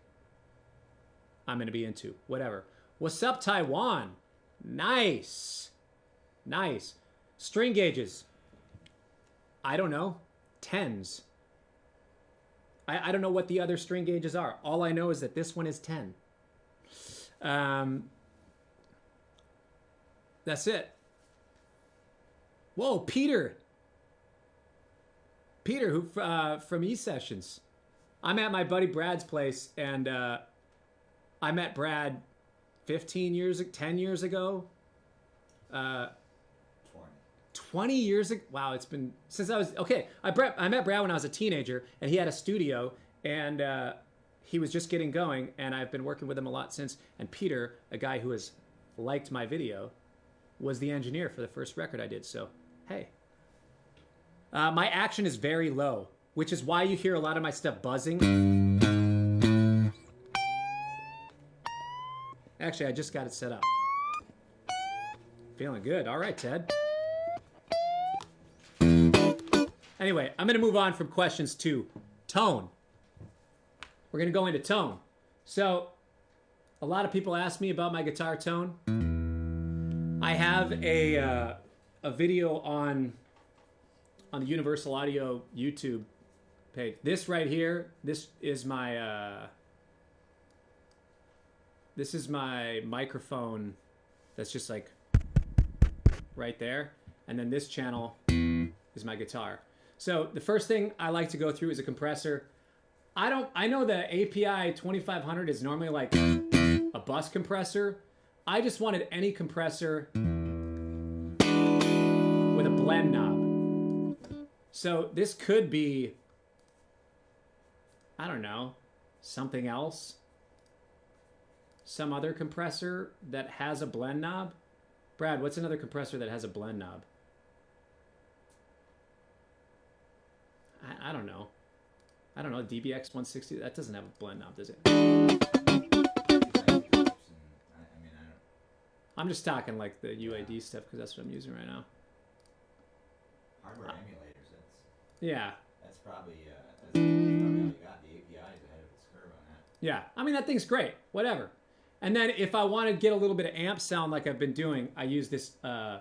A: I'm gonna be into. Whatever. What's up, Taiwan? Nice. Nice. String gauges. I don't know. Tens. I don't know what the other string gauges are. All I know is that this one is 10. That's it. Whoa, Peter. Peter, who from E-Sessions. I'm at my buddy Brad's place, and I met Brad 10 years ago. 20 years ago. Wow, it's been since I was okay. I met Brad when I was a teenager, and he had a studio, and he was just getting going, and I've been working with him a lot since. And Peter, a guy who has liked my video, was the engineer for the first record I did. So, hey. My action is very low, which is why you hear a lot of my stuff buzzing. Actually, I just got it set up. Feeling good. All right, Ted. Anyway, I'm going to move on from questions to tone. We're going to go into tone. So, a lot of people ask me about my guitar tone. I have a video on the Universal Audio YouTube page. This right here, this is my microphone that's just like right there. And then this channel is my guitar. So the first thing I like to go through is a compressor. I know the API 2500 is normally like a bus compressor. I just wanted any compressor with a blend knob. So this could be, I don't know, something else. Some other compressor that has a blend knob. Brad, what's another compressor that has a blend knob? I don't know. I don't know. DBX 160. That doesn't have a blend knob, does it? I'm just talking like the UAD stuff because that's what I'm using right now.
B: Hardware emulators.
A: Yeah.
B: That's probably all you got. The API is ahead of its curve on that.
A: Yeah. I mean, that thing's great. Whatever. And then if I want to get a little bit of amp sound like I've been doing, I use this the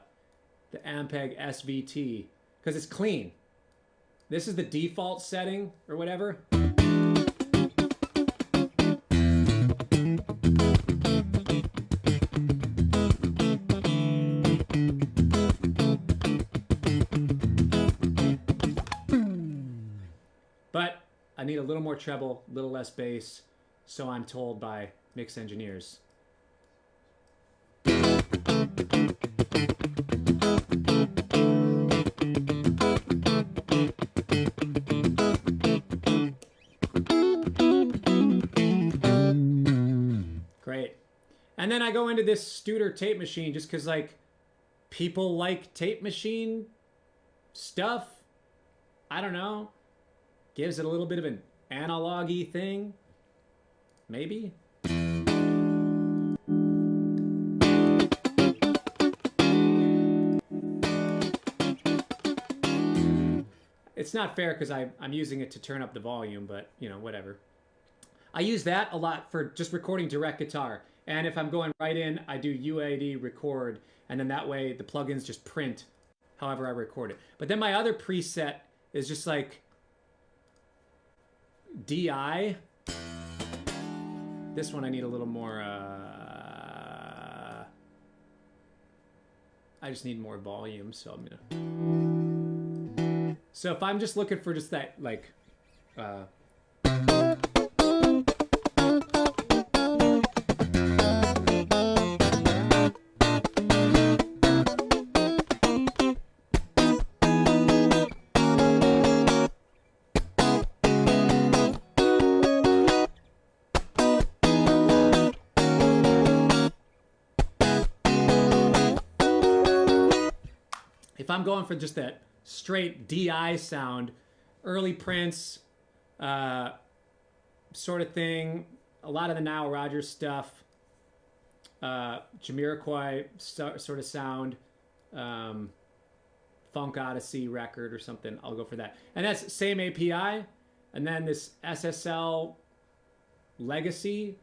A: Ampeg SVT because it's clean. This is the default setting or whatever. But I need a little more treble, a little less bass, so I'm told by mix engineers. Great. And then I go into this Studer tape machine just because, like, people like tape machine stuff. I don't know. Gives it a little bit of an analog-y thing. Maybe. It's not fair because I'm using it to turn up the volume, but, you know, whatever. I use that a lot for just recording direct guitar. And if I'm going right in, I do UAD record, and then that way the plugins just print however I record it. But then my other preset is just like DI. This one I need a little more, I just need more volume, so I'm gonna... So if I'm just looking for just that, like, if I'm going for just that straight DI sound, early Prince sort of thing, a lot of the Nile Rodgers stuff, Jamiroquai sort of sound, Funk Odyssey record or something, I'll go for that. And that's same API, and then this SSL Legacy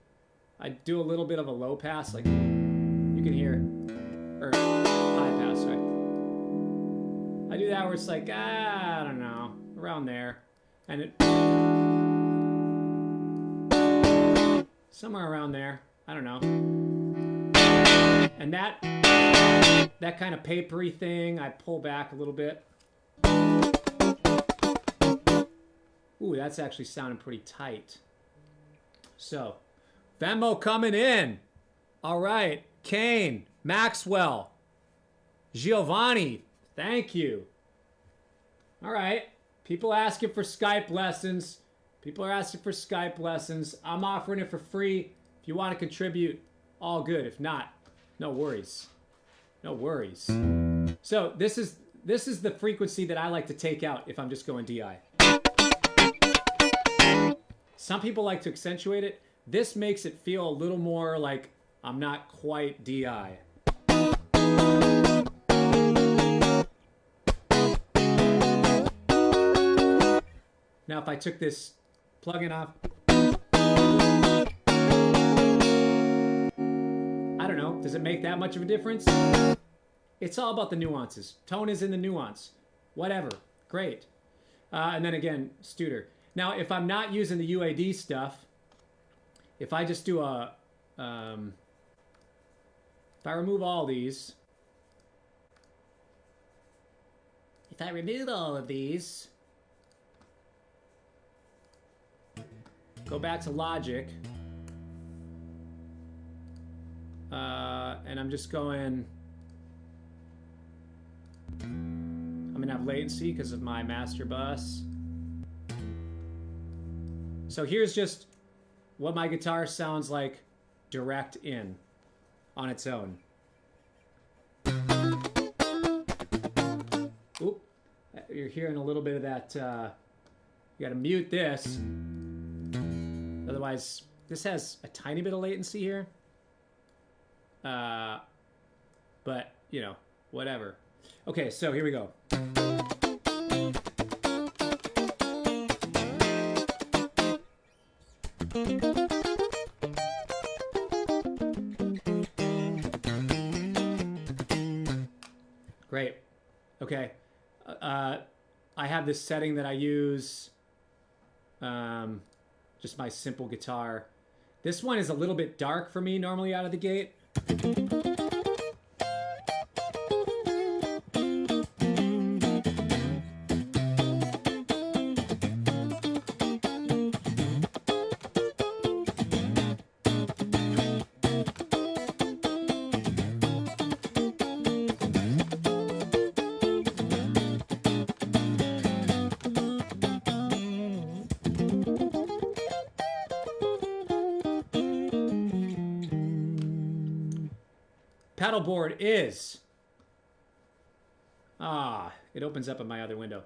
A: I do a little bit of a low pass, like you can hear, or high pass, sorry. I do that where it's like, I don't know, around there. And it, somewhere around there, I don't know. And that kind of papery thing, I pull back a little bit. Ooh, that's actually sounding pretty tight. So, Venmo coming in. All right, Kane, Maxwell, Giovanni, thank you. All right, people asking for Skype lessons. People are asking for Skype lessons. I'm offering it for free. If you want to contribute, all good. If not, no worries. No worries. So this is the frequency that I like to take out if I'm just going DI. Some people like to accentuate it. This makes it feel a little more like I'm not quite DI. Now if I took this plugin off, I don't know, does it make that much of a difference? It's all about the nuances. Tone is in the nuance. Whatever, great. And then again, Studer. Now, if I'm not using the UAD stuff, if I just do a, if I remove all these, if I remove all of these, go back to Logic, and I'm just going, I'm gonna have latency because of my master bus. So here's just what my guitar sounds like direct in on its own. Oop, you're hearing a little bit of that, you gotta mute this. Otherwise, this has a tiny bit of latency here. But, you know, whatever. Okay, so here we go. Great. Okay. I have this setting that I use, just my simple guitar. This one is a little bit dark for me normally out of the gate. Pedalboard is, it opens up in my other window.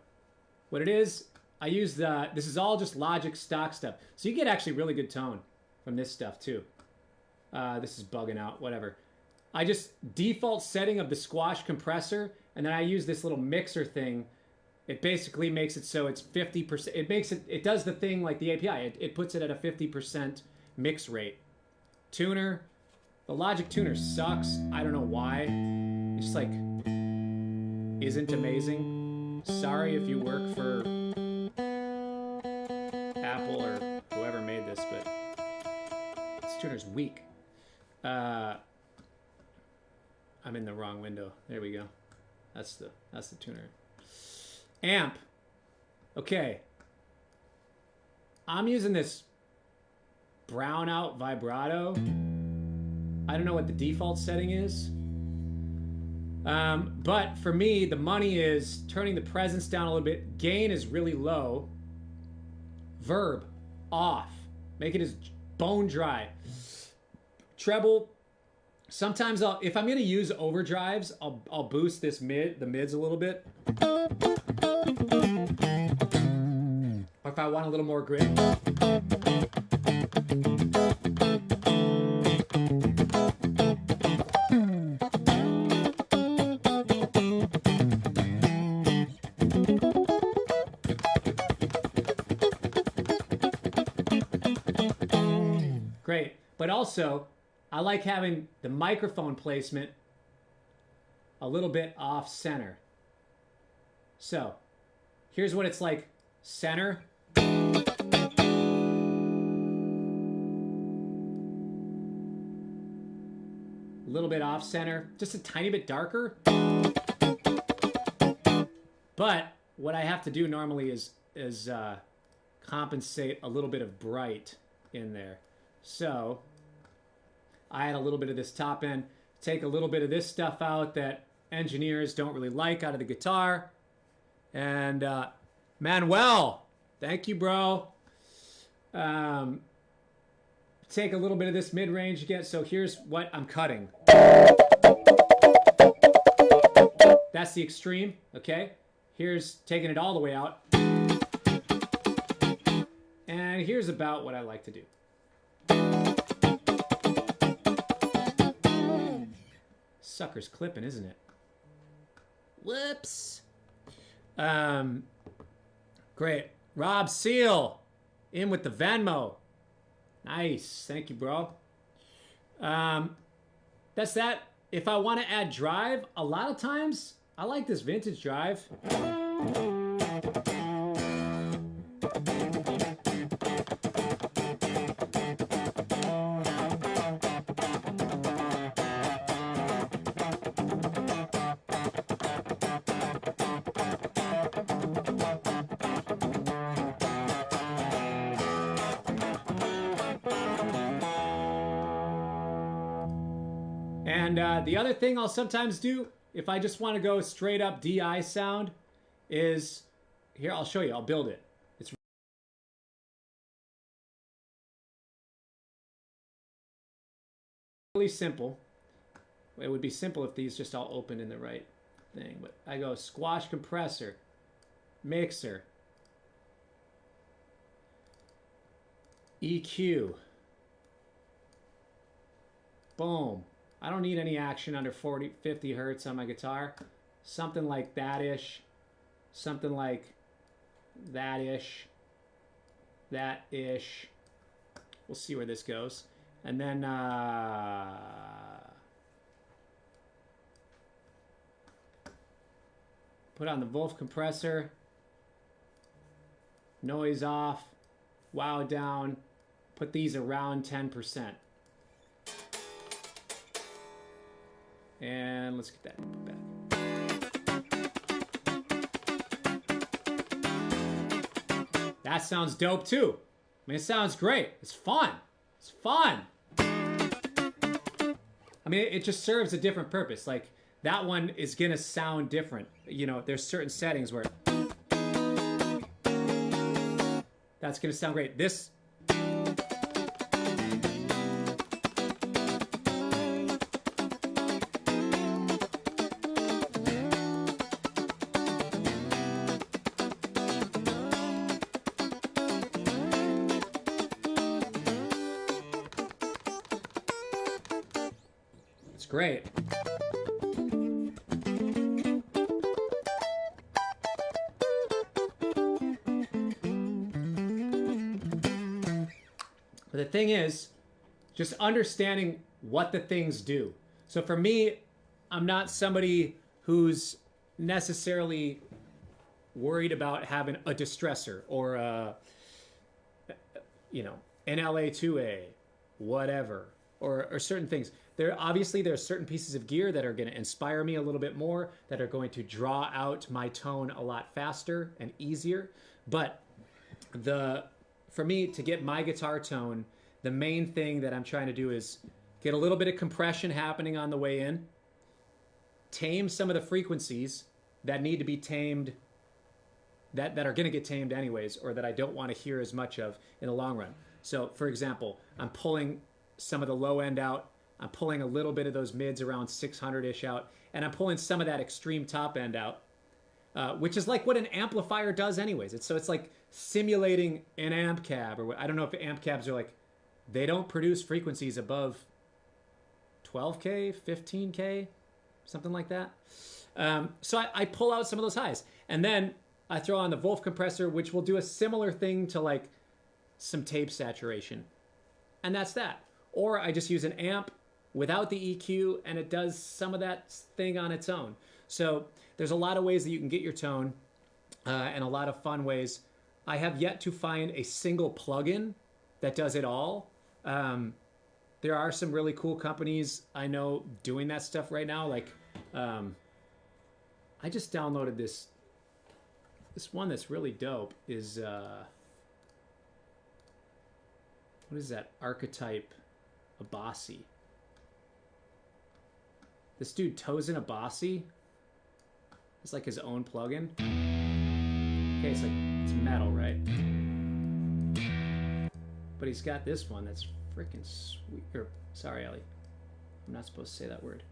A: What it is, I use this is all just Logic stock stuff. So you get actually really good tone from this stuff too. This is bugging out, whatever. I just default setting of the squash compressor, and then I use this little mixer thing. It basically makes it so it's 50%. It does the thing like the API. It puts it at a 50% mix rate. Tuner. The Logic tuner sucks. I don't know why. It just like isn't amazing. Sorry if you work for Apple or whoever made this, but this tuner's weak. I'm in the wrong window. There we go. That's the tuner. Amp. Okay. I'm using this brownout vibrato. I don't know what the default setting is. But for me, the money is turning the presence down a little bit. Gain is really low. Verb, off. Make it as bone dry. Treble. Sometimes if I'm gonna use overdrives, I'll boost the mids a little bit. Or if I want a little more grit. Great. But also, I like having the microphone placement a little bit off center. So, here's what it's like center. A little bit off center, just a tiny bit darker. But what I have to do normally is compensate a little bit of bright in there. So I add a little bit of this top end, take a little bit of this stuff out that engineers don't really like out of the guitar. And Manuel, thank you, bro. Take a little bit of this mid-range again. So here's what I'm cutting. That's the extreme, okay? Here's taking it all the way out. And here's about what I like to do. Sucker's clipping, isn't it? Whoops. Great. Rob Seal in with the Venmo. Nice. Thank you, bro. That's that. If I want to add drive, a lot of times I like this vintage drive. And the other thing I'll sometimes do, if I just want to go straight up DI sound, is, here, I'll show you, I'll build it. It's really simple. It would be simple if these just all open in the right thing, but I go squash compressor, mixer, EQ, boom. I don't need any action under 40, 50 hertz on my guitar. Something like that-ish. Something like that-ish. That-ish. We'll see where this goes. And then, put on the Wolf compressor. Noise off. Wow down. Put these around 10%. And let's get that back. That sounds dope too. I mean, it sounds great. It's fun. It's fun. I mean, it just serves a different purpose. Like, that one is going to sound different. You know, there's certain settings where that's going to sound great. This... great. But the thing is, just understanding what the things do. So for me, I'm not somebody who's necessarily worried about having a distressor or a, you know, an LA2A, whatever, or certain things. Obviously, there are certain pieces of gear that are going to inspire me a little bit more, that are going to draw out my tone a lot faster and easier. But for me, to get my guitar tone, the main thing that I'm trying to do is get a little bit of compression happening on the way in, tame some of the frequencies that need to be tamed, that are going to get tamed anyways, or that I don't want to hear as much of in the long run. So, for example, I'm pulling some of the low end out, I'm pulling a little bit of those mids around 600-ish out, and I'm pulling some of that extreme top end out, which is like what an amplifier does anyways. So it's like simulating an amp cab, or I don't know if amp cabs are like, they don't produce frequencies above 12K, 15K, something like that. So I pull out some of those highs, and then I throw on the Wolf compressor, which will do a similar thing to like some tape saturation. And that's that. or I just use an amp without the EQ and it does some of that thing on its own. So there's a lot of ways that you can get your tone and a lot of fun ways. I have yet to find a single plugin that does it all. There are some really cool companies I know doing that stuff right now. Like, I just downloaded this one that's really dope. Is what is that? Archetype Abasi. This dude Tosin Abasi. It's like his own plugin. Okay, it's metal, right? But he's got this one that's freaking sweet. Or, sorry, Ellie. I'm not supposed to say that word.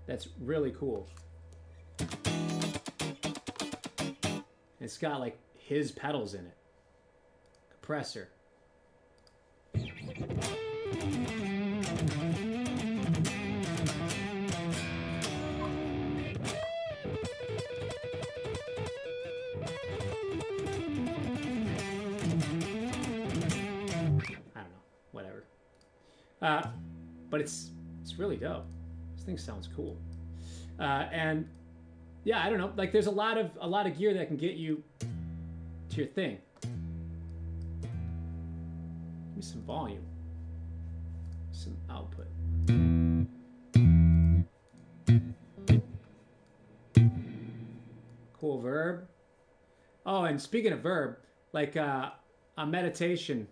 A: That's really cool. It's got like his pedals in it. Compressor. But it's really dope. This thing sounds cool. And yeah, I don't know. Like, there's a lot of gear that can get you to your thing. Give me some volume, some output. Cool verb. Oh, and speaking of verb, like on meditation,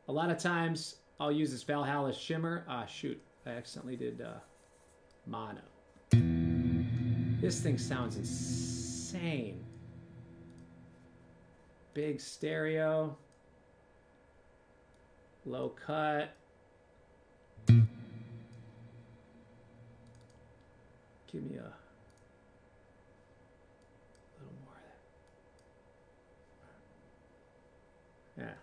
A: a lot of times I'll use this Valhalla Shimmer. Ah, shoot. I accidentally did mono. This thing sounds insane. Big stereo. Low cut. Give me a little more of that. Yeah.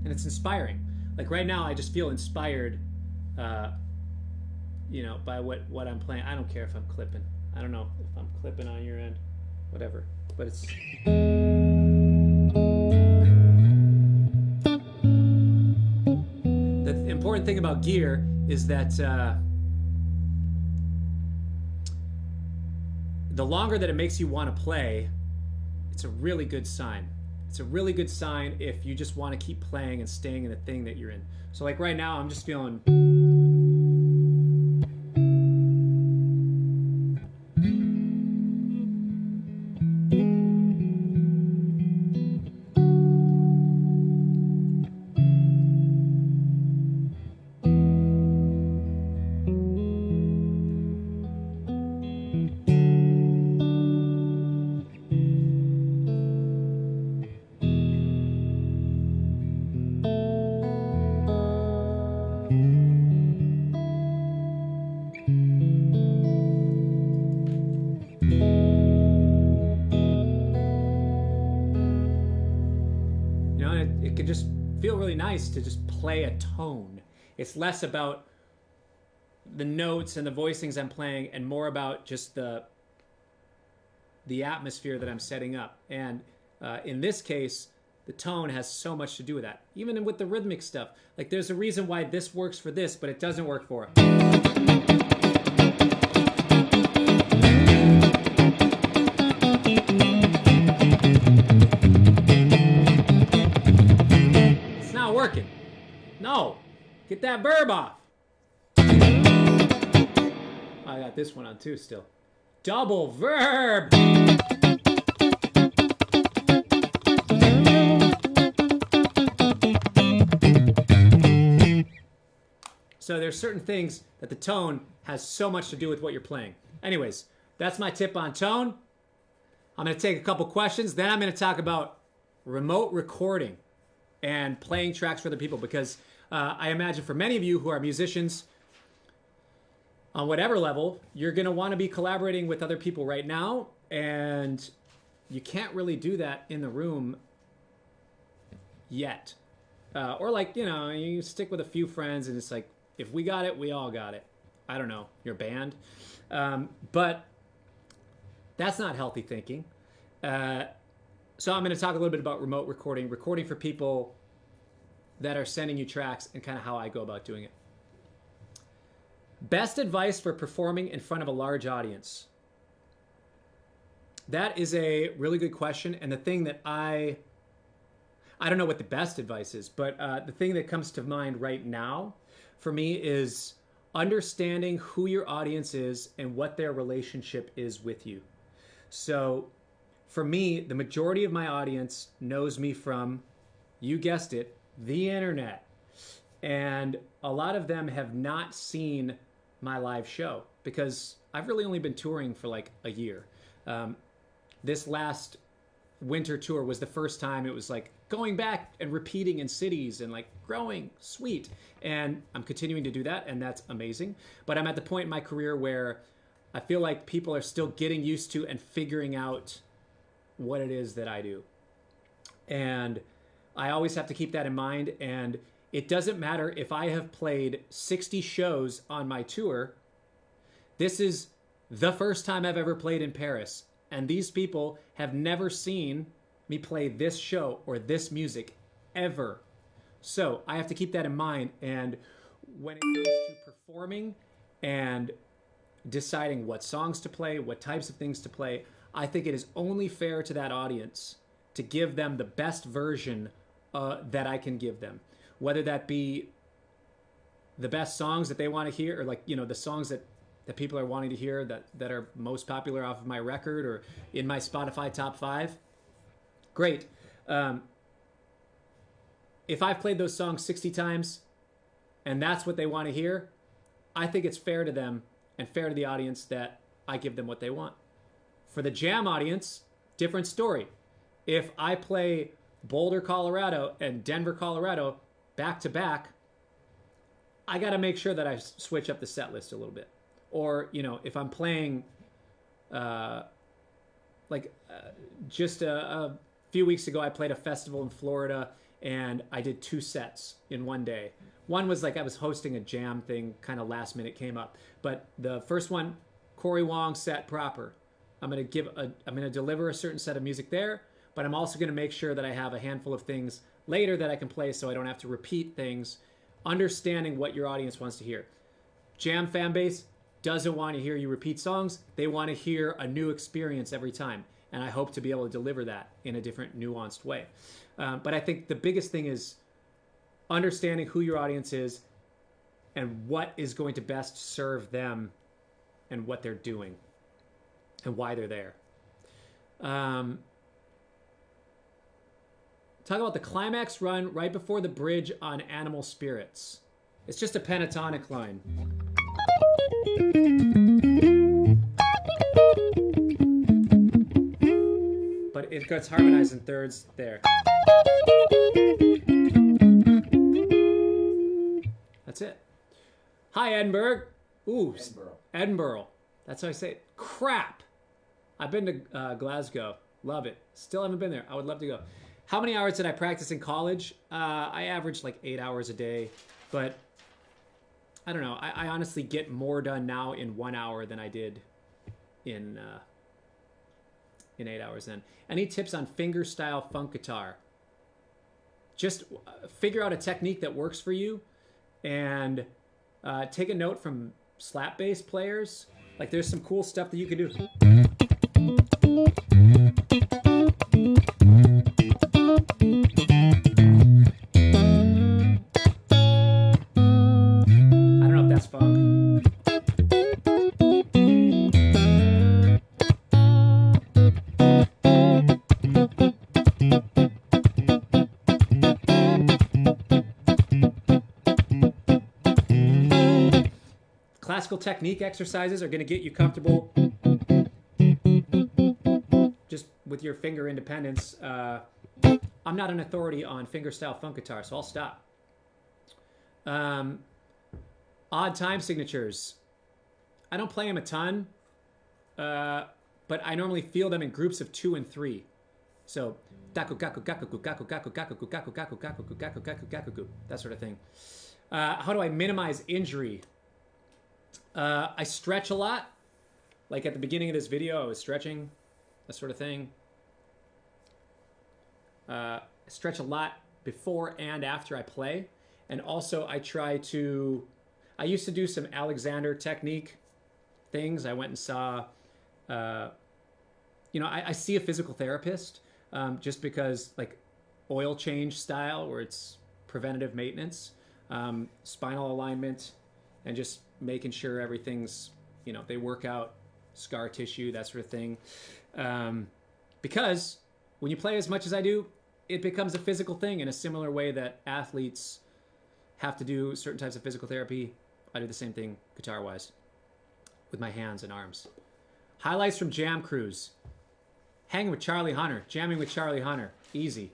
A: It's inspiring. Like right now I just feel inspired you know, by what I'm playing. I don't care if I'm clipping. I don't know if I'm clipping on your end, whatever, but it's the important thing about gear is that the longer that it makes you want to play, it's a really good sign. It's a really good sign if you just want to keep playing and staying in the thing that you're in. So like right now, I'm just feeling... nice to just play a tone. It's less about the notes and the voicings I'm playing and more about just the atmosphere that I'm setting up. And in this case, the tone has so much to do with that. Even with the rhythmic stuff. Like there's a reason why this works for this, but it doesn't work for it. Get that verb off. I got this one on too still. Double verb. So there's certain things that the tone has so much to do with what you're playing. Anyways, that's my tip on tone. I'm going to take a couple questions. Then I'm going to talk about remote recording and playing tracks for other people, because I imagine for many of you who are musicians on whatever level, you're going to want to be collaborating with other people right now, and you can't really do that in the room yet. Or like, you stick with a few friends and it's like, if we got it, we all got it. I don't know, your band. But that's not healthy thinking. So I'm going to talk a little bit about remote recording for people that are sending you tracks, and kind of how I go about doing it. Best advice for performing in front of a large audience. That is a really good question. And the thing that I don't know what the best advice is, but the thing that comes to mind right now for me is understanding who your audience is and what their relationship is with you. So for me, the majority of my audience knows me from, you guessed it, the internet. And a lot of them have not seen my live show because I've really only been touring for like a year. This last winter tour was the first time it was like going back and repeating in cities and like growing, sweet. And I'm continuing to do that, and that's amazing. But I'm at the point in my career where I feel like people are still getting used to and figuring out what it is that I do. And I always have to keep that in mind. And it doesn't matter if I have played 60 shows on my tour. This is the first time I've ever played in Paris. And these people have never seen me play this show or this music ever. So I have to keep that in mind. And when it comes to performing and deciding what songs to play, what types of things to play, I think it is only fair to that audience to give them the best version that I can give them. Whether that be the best songs that they want to hear, or like, the songs that people are wanting to hear that are most popular off of my record or in my Spotify top 5. Great. If I've played those songs 60 times and that's what they want to hear, I think it's fair to them and fair to the audience that I give them what they want. For the jam audience, different story. If I play Boulder, Colorado and Denver, Colorado back to back, I got to make sure that I switch up the set list a little bit. Or, if I'm playing just a few weeks ago, I played a festival in Florida and I did 2 sets in one day. One was like I was hosting a jam thing, kind of last minute came up. But the first one, Cory Wong set proper. I'm going to deliver a certain set of music there, but I'm also going to make sure that I have a handful of things later that I can play so I don't have to repeat things, understanding what your audience wants to hear. Jam fan base doesn't want to hear you repeat songs. They want to hear a new experience every time. And I hope to be able to deliver that in a different, nuanced way. But I think the biggest thing is understanding who your audience is and what is going to best serve them and what they're doing and why they're there. Talk about the climax run right before the bridge on Animal Spirits. It's just a pentatonic line. But it gets harmonized in thirds there. That's it. Hi, Edinburgh. Ooh, Edinburgh. That's how I say it. Crap. I've been to Glasgow. Love it. Still haven't been there. I would love to go. How many hours did I practice in college? I averaged like 8 hours a day. But I don't know. I honestly get more done now in 1 hour than I did in 8 hours then. Any tips on fingerstyle funk guitar? Just figure out a technique that works for you and take a note from slap bass players. Like there's some cool stuff that you can do. classical technique exercises are going to get you comfortable just with your finger independence. I'm not an authority on fingerstyle funk guitar, so I'll stop. Odd time signatures. I don't play them a ton, but I normally feel them in groups of 2 and 3. So gaku gaku gaku gaku gaku gaku gaku gaku gaku gaku gaku gaku gaku, that sort of thing. How do I minimize injury? I stretch a lot. Like at the beginning of this video, I was stretching, that sort of thing. I stretch a lot before and after I play. And also I used to do some Alexander technique things. I went and saw, I see a physical therapist just because, like, oil change style, where it's preventative maintenance, spinal alignment, and just making sure everything's, they work out scar tissue, that sort of thing. Because when you play as much as I do, it becomes a physical thing in a similar way that athletes have to do certain types of physical therapy. I do the same thing guitar-wise with my hands and arms. Highlights from jam crews. Hanging with Charlie Hunter. Jamming with Charlie Hunter. Easy.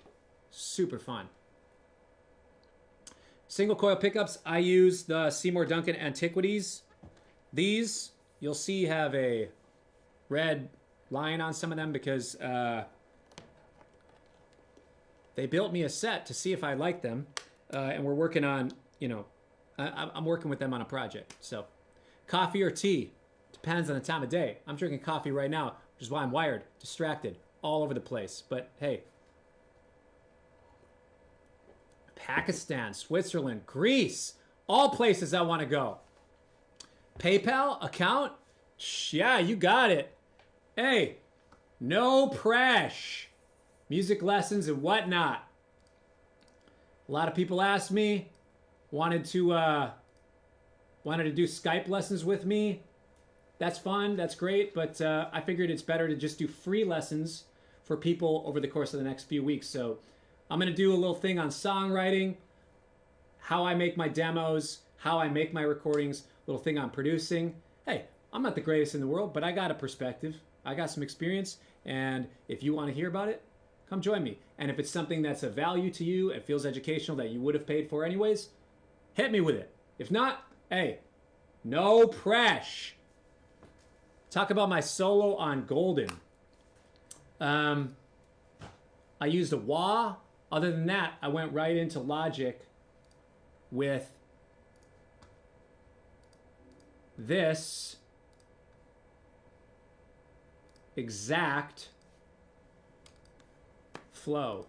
A: Super fun. Single coil pickups. I use the Seymour Duncan Antiquities. These, you'll see, have a red line on some of them because they built me a set to see if I like them. And we're working on, I'm working with them on a project. So, coffee or tea? Depends on the time of day. I'm drinking coffee right now, which is why I'm wired, distracted, all over the place. But hey, Pakistan, Switzerland, Greece, all places I want to go. PayPal account? Yeah, you got it. Hey, no pressure. Music lessons and whatnot. A lot of people asked me, wanted to do Skype lessons with me. That's fun, that's great, but I figured it's better to just do free lessons for people over the course of the next few weeks. So I'm going to do a little thing on songwriting, how I make my demos, how I make my recordings, a little thing on producing. Hey, I'm not the greatest in the world, but I got a perspective. I got some experience, and if you want to hear about it, come join me. And if it's something that's of value to you, it feels educational, that you would have paid for anyways, hit me with it. If not, hey, no pressure. Talk about my solo on Golden. I used a wah. Other than that, I went right into Logic with this exact flow.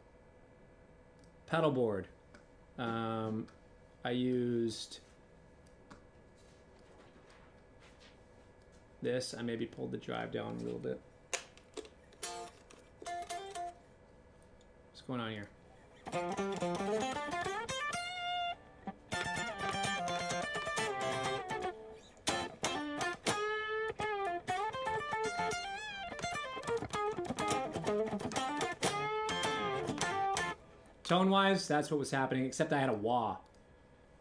A: Pedal board. I used this. I maybe pulled the drive down a little bit. What's going on here? Tone-wise, that's what was happening, except I had a wah.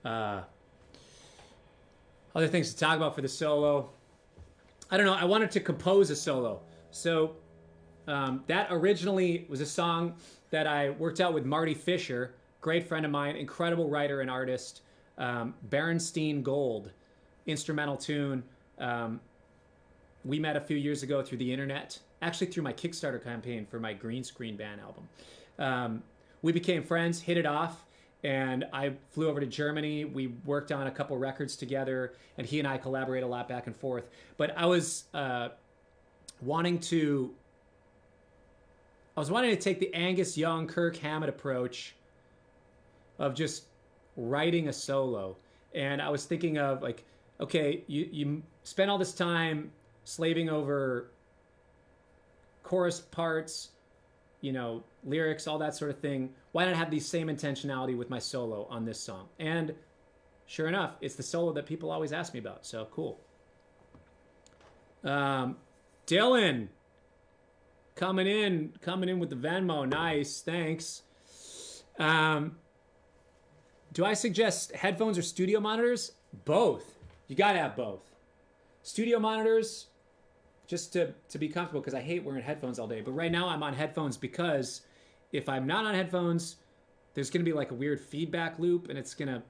A: Other things to talk about for the solo. I don't know, I wanted to compose a solo. So that originally was a song that I worked out with Marty Fisher, great friend of mine, incredible writer and artist. Berenstein Gold, instrumental tune. We met a few years ago through the internet, actually through my Kickstarter campaign for my Green Screen Band album. We became friends, hit it off, and I flew over to Germany. We worked on a couple records together, and he and I collaborate a lot back and forth. But I was wanting to take the Angus Young, Kirk Hammett approach of just writing a solo. And I was thinking of, like, okay, you spend all this time slaving over chorus parts, lyrics, all that sort of thing. Why not have the same intentionality with my solo on this song? And sure enough, it's the solo that people always ask me about. So cool. Dylan, coming in with the Venmo. Nice, thanks. Do I suggest headphones or studio monitors? Both. You gotta have both. studio monitors, just to be comfortable, because I hate wearing headphones all day. But right now I'm on headphones because if I'm not on headphones, there's going to be like a weird feedback loop, and it's going to,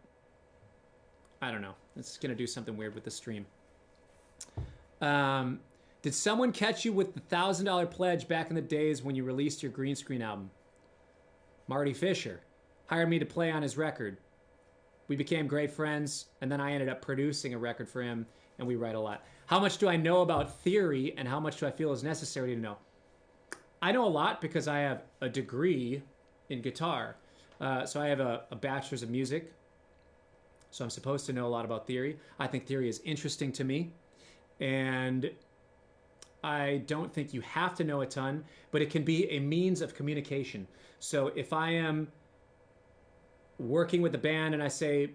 A: I don't know, it's going to do something weird with the stream. Did someone catch you with the $1,000 pledge back in the days when you released your green screen album? Marty Fisher hired me to play on his record. We became great friends, and then I ended up producing a record for him, and we write a lot. How much do I know about theory, and how much do I feel is necessary to know? I know a lot because I have a degree in guitar. So I have a bachelor's of music, so I'm supposed to know a lot about theory. I think theory is interesting to me, and I don't think you have to know a ton, but it can be a means of communication. So if I am working with a band and I say,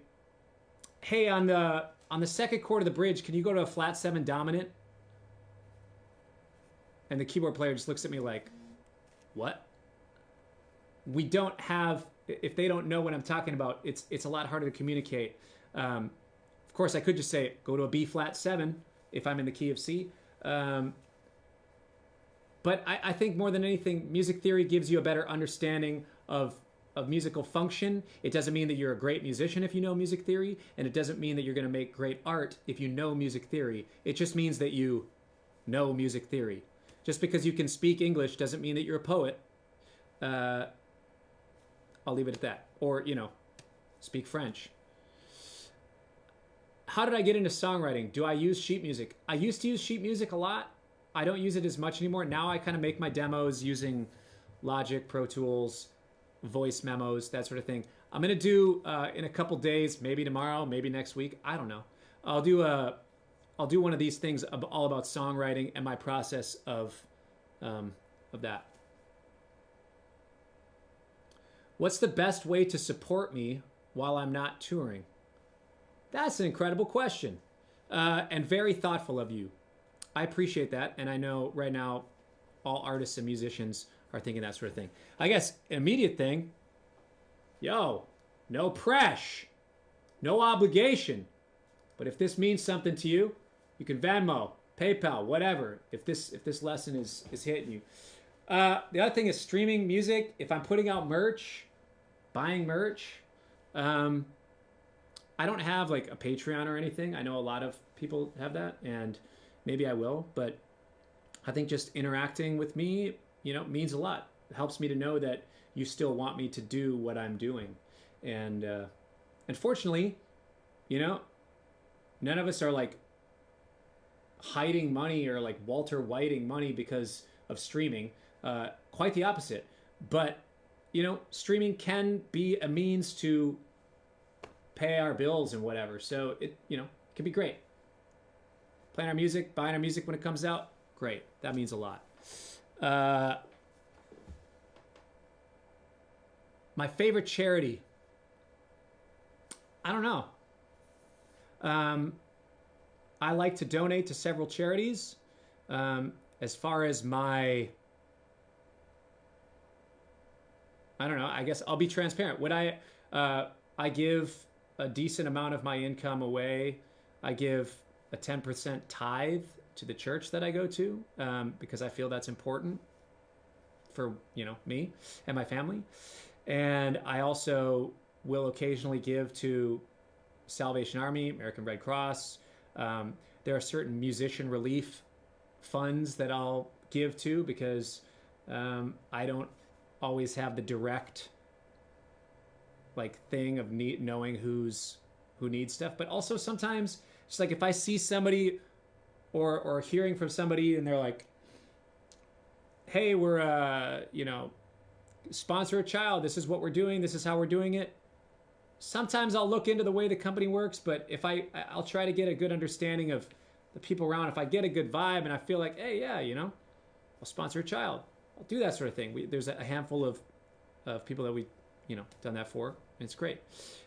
A: hey, on the second chord of the bridge, can you go to a flat 7 dominant? And the keyboard player just looks at me like, what? We don't have, if they don't know what I'm talking about, it's a lot harder to communicate. Of course, I could just say, go to a B flat 7 if I'm in the key of C. But I think more than anything, music theory gives you a better understanding of musical function. It doesn't mean that you're a great musician if you know music theory, and it doesn't mean that you're going to make great art if you know music theory. It just means that you know music theory. Just because you can speak English doesn't mean that you're a poet. I'll leave it at that. Or, speak French. How did I get into songwriting? Do I use sheet music? I used to use sheet music a lot. I don't use it as much anymore. Now I kind of make my demos using Logic, Pro Tools, voice memos, that sort of thing. I'm going to do in a couple days, maybe tomorrow, maybe next week. I don't know. I'll do one of these things all about songwriting and my process of that. What's the best way to support me while I'm not touring? That's an incredible question, and very thoughtful of you. I appreciate that, and I know right now all artists and musicians are thinking that sort of thing. I guess an immediate thing, no pressure, no obligation. But if this means something to you, you can Venmo, PayPal, whatever. If this lesson is hitting you. The other thing is streaming music. If I'm putting out merch, buying merch, I don't have like a Patreon or anything. I know a lot of people have that, and maybe I will, but I think just interacting with me, means a lot. It helps me to know that you still want me to do what I'm doing. And fortunately, none of us are like hiding money or like Walter Whiting money because of streaming. Quite the opposite. But, streaming can be a means to pay our bills and whatever. So it, can be great. Playing our music, buying our music when it comes out, great. That means a lot. My favorite charity. I don't know. I like to donate to several charities. As far as I don't know, I guess I'll be transparent. When I give a decent amount of my income away. I give a 10% tithe to the church that I go to, because I feel that's important for, me and my family. And I also will occasionally give to Salvation Army, American Red Cross. There are certain musician relief funds that I'll give to because I don't always have the direct thing of knowing who needs stuff. But also sometimes it's like if I see somebody or hearing from somebody and they're like, hey, we're sponsor a child, this is what we're doing, this is how we're doing it. Sometimes I'll look into the way the company works, but if I'll try to get a good understanding of the people around. If I get a good vibe and I feel like, hey, yeah, I'll sponsor a child, I'll do that sort of thing. There's a handful of people that we done that for, and it's great.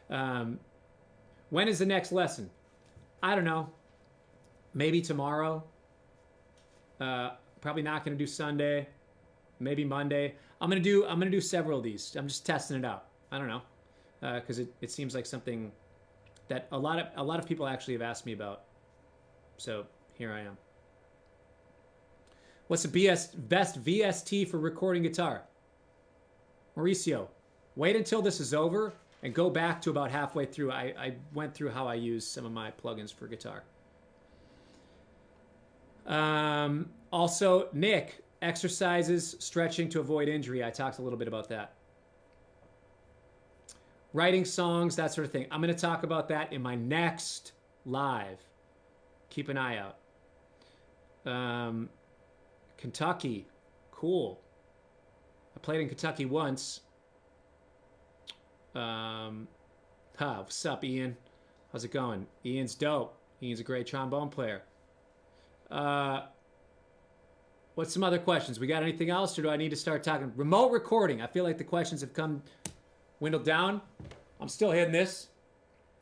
A: When is the next lesson? I don't know. Maybe tomorrow. Probably not going to do Sunday. Maybe Monday. I'm gonna do several of these. I'm just testing it out. I don't know, because it seems like something that a lot of people actually have asked me about. So here I am. What's the best VST for recording guitar? Mauricio, wait until this is over and go back to about halfway through. I went through how I use some of my plugins for guitar. Also, Nick, exercises, stretching to avoid injury. I talked a little bit about that. Writing songs, that sort of thing. I'm going to talk about that in my next live. Keep an eye out. Kentucky, cool. I played in Kentucky once. What's up, Ian? How's it going? Ian's dope. Ian's a great trombone player. What's some other questions? We got anything else, or do I need to start talking? Remote recording. I feel like the questions have dwindled down. I'm still hitting this.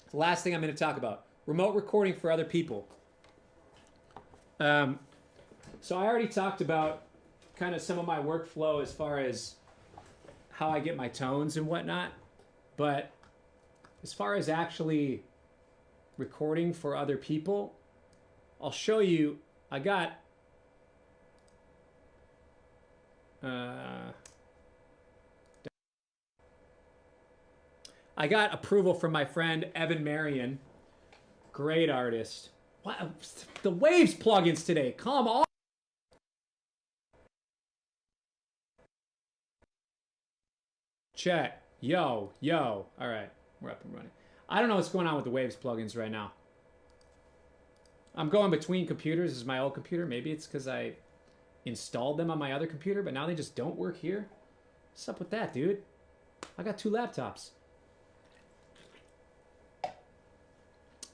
A: It's the last thing I'm going to talk about. Remote recording for other people. So I already talked about kind of some of my workflow as far as how I get my tones and whatnot. But as far as actually recording for other people, I'll show you. I got approval from my friend Evan Marion, great artist. Wow, the Waves plugins today, come on. Chat, yo. All right, we're up and running. I don't know what's going on with the Waves plugins right now. I'm going between computers. This is my old computer. Maybe it's because I installed them on my other computer, but now they just don't work here. What's up with that, dude? I got 2 laptops.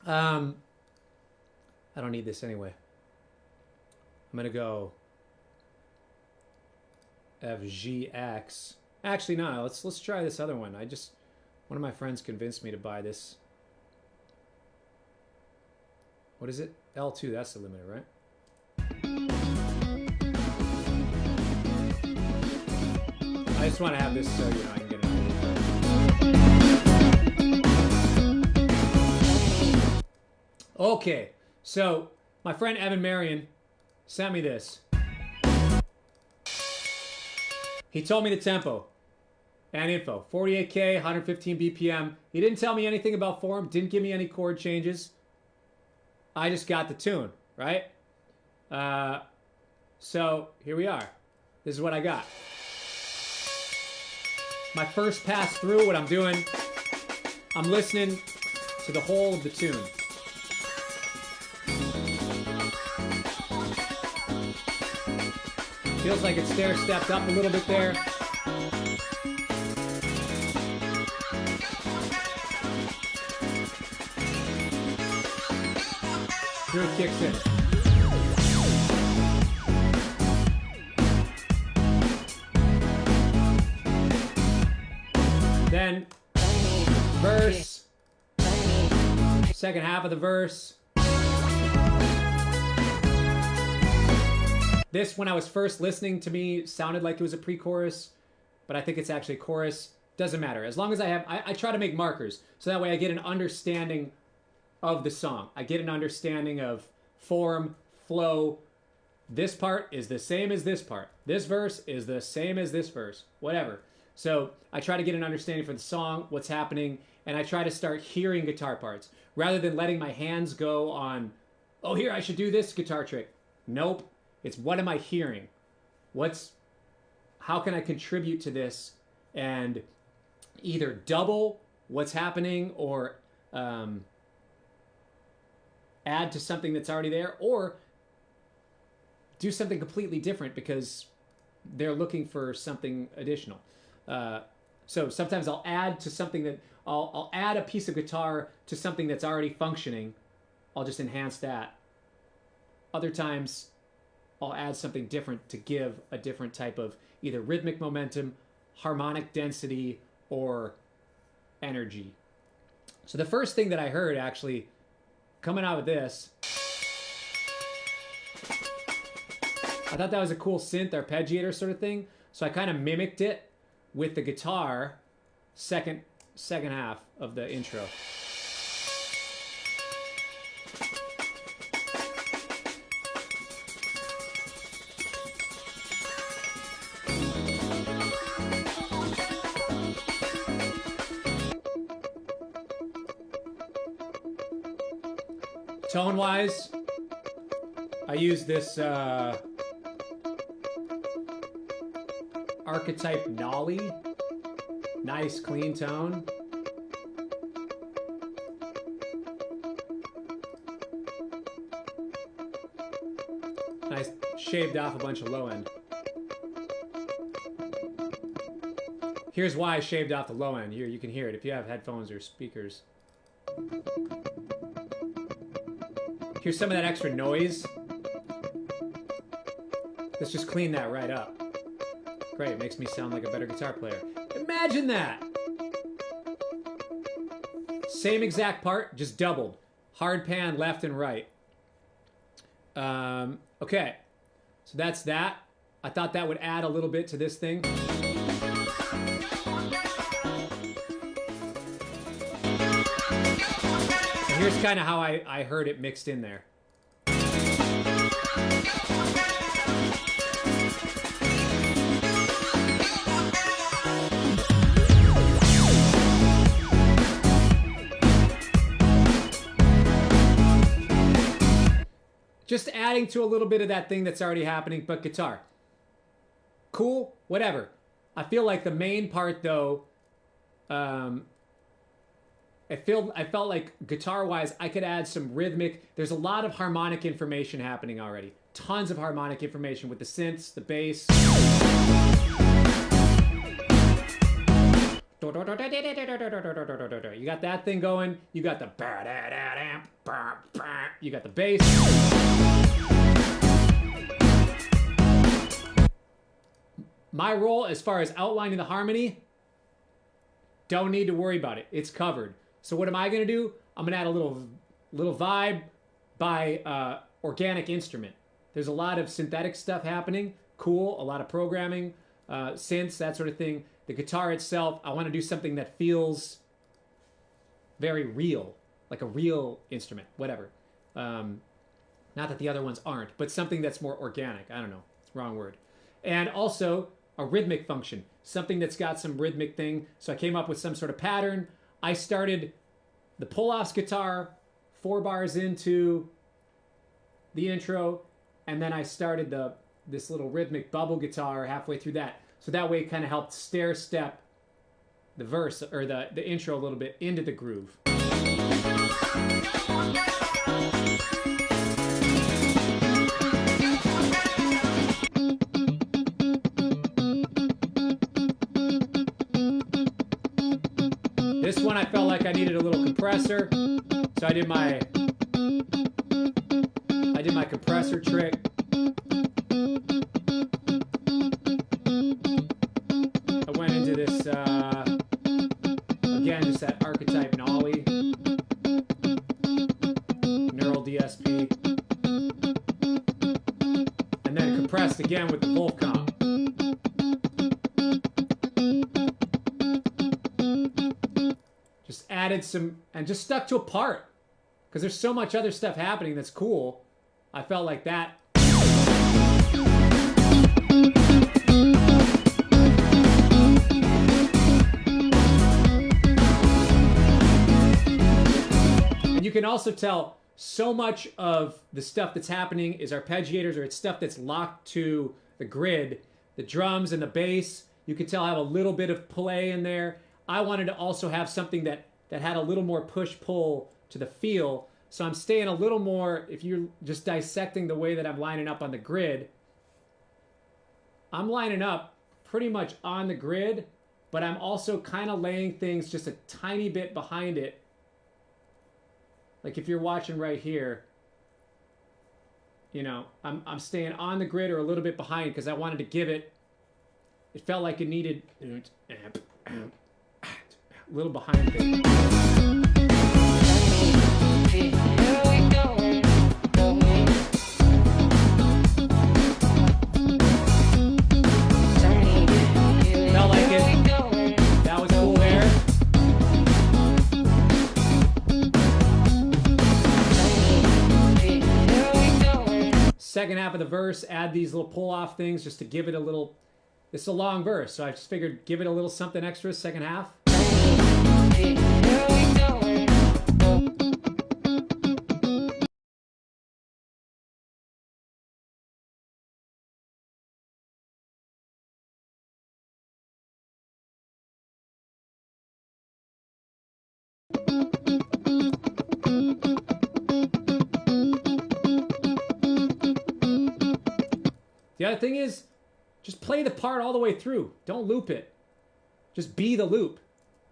A: I don't need this anyway. I'm gonna go FGX. Actually, no. Let's try this other one. One of my friends convinced me to buy this. What is it? L2. That's the limiter, right? I just want to have this so I can get it. Okay, so my friend Evan Marion sent me this. He told me the tempo and info. 48K, 115 BPM. He didn't tell me anything about form, didn't give me any chord changes. I just got the tune, right? So here we are. This is what I got. My first pass through, what I'm doing, I'm listening to the whole of the tune. Feels like it's stair-stepped up a little bit there. Groove kicks in. Then, verse, second half of the verse. This, when I was first listening to me, sounded like it was a pre-chorus, but I think it's actually a chorus. Doesn't matter. As long as I try to make markers, so that way I get an understanding of the song. I get an understanding of form, flow. This part is the same as this part. This verse is the same as this verse. Whatever. So I try to get an understanding for the song, what's happening, and I try to start hearing guitar parts rather than letting my hands go on, oh, here, I should do this guitar trick. Nope. It's what am I hearing? How can I contribute to this and either double what's happening or add to something that's already there, or do something completely different because they're looking for something additional. So sometimes I'll add to something that I'll add a piece of guitar to something that's already functioning. I'll just enhance that. Other times I'll add something different to give a different type of either rhythmic momentum, harmonic density, or energy. So the first thing that I heard actually coming out of this, I thought that was a cool synth arpeggiator sort of thing. So I kind of mimicked it with the guitar second half of the intro. Tone-wise, I use this archetype Nolly. Nice, clean tone. And I shaved off a bunch of low end. Here's why I shaved off the low end. Here, you can hear it if you have headphones or speakers. Here's some of that extra noise. Let's just clean that right up. Great, it makes me sound like a better guitar player. Imagine that! Same exact part, just doubled. Hard pan left and right. Okay, so that's that. I thought that would add a little bit to this thing. And here's kind of how I heard it mixed in there. Just adding to a little bit of that thing that's already happening, but guitar. Cool, whatever. I feel like the main part though, I felt like guitar-wise, I could add some rhythmic. There's a lot of harmonic information happening already. Tons of harmonic information with the synths, the bass. You got that thing going. You got the you got the bass. My role as far as outlining the harmony, don't need to worry about it. It's covered. So what am I gonna do? I'm gonna add a little vibe by organic instrument. There's a lot of synthetic stuff happening. Cool, a lot of programming, synths, that sort of thing. The guitar itself, I want to do something that feels very real, like a real instrument, whatever. Not that the other ones aren't, but something that's more organic. I don't know, it's the wrong word. And also a rhythmic function, something that's got some rhythmic thing. So I came up with some sort of pattern. I started the pull-offs guitar 4 bars into the intro, and then I started this little rhythmic bubble guitar halfway through that. So that way it kind of helped stair step the verse or the intro a little bit into the groove. This one I felt like I needed a little compressor, so I did my compressor trick. I went into this again, just that archetype Nolly, neural DSP, and then compressed again with the Wolf comp. Just added some and just stuck to a part because there's so much other stuff happening that's cool. I felt like that. And you can also tell so much of the stuff that's happening is arpeggiators, or it's stuff that's locked to the grid. The drums and the bass, you can tell have a little bit of play in there. I wanted to also have something that had a little more push-pull to the feel. So I'm staying a little more, if you're just dissecting the way that I'm lining up on the grid, I'm lining up pretty much on the grid, but I'm also kind of laying things just a tiny bit behind it. Like if you're watching right here, you know, I'm staying on the grid or a little bit behind because I wanted to give it felt like it needed a little behind thing. Felt like it. That was cool there. Second half of the verse, add these little pull-off things just to give it a little. It's a long verse, so I just figured give it a little something extra second half. The other thing is, just play the part all the way through. Don't loop it. Just be the loop.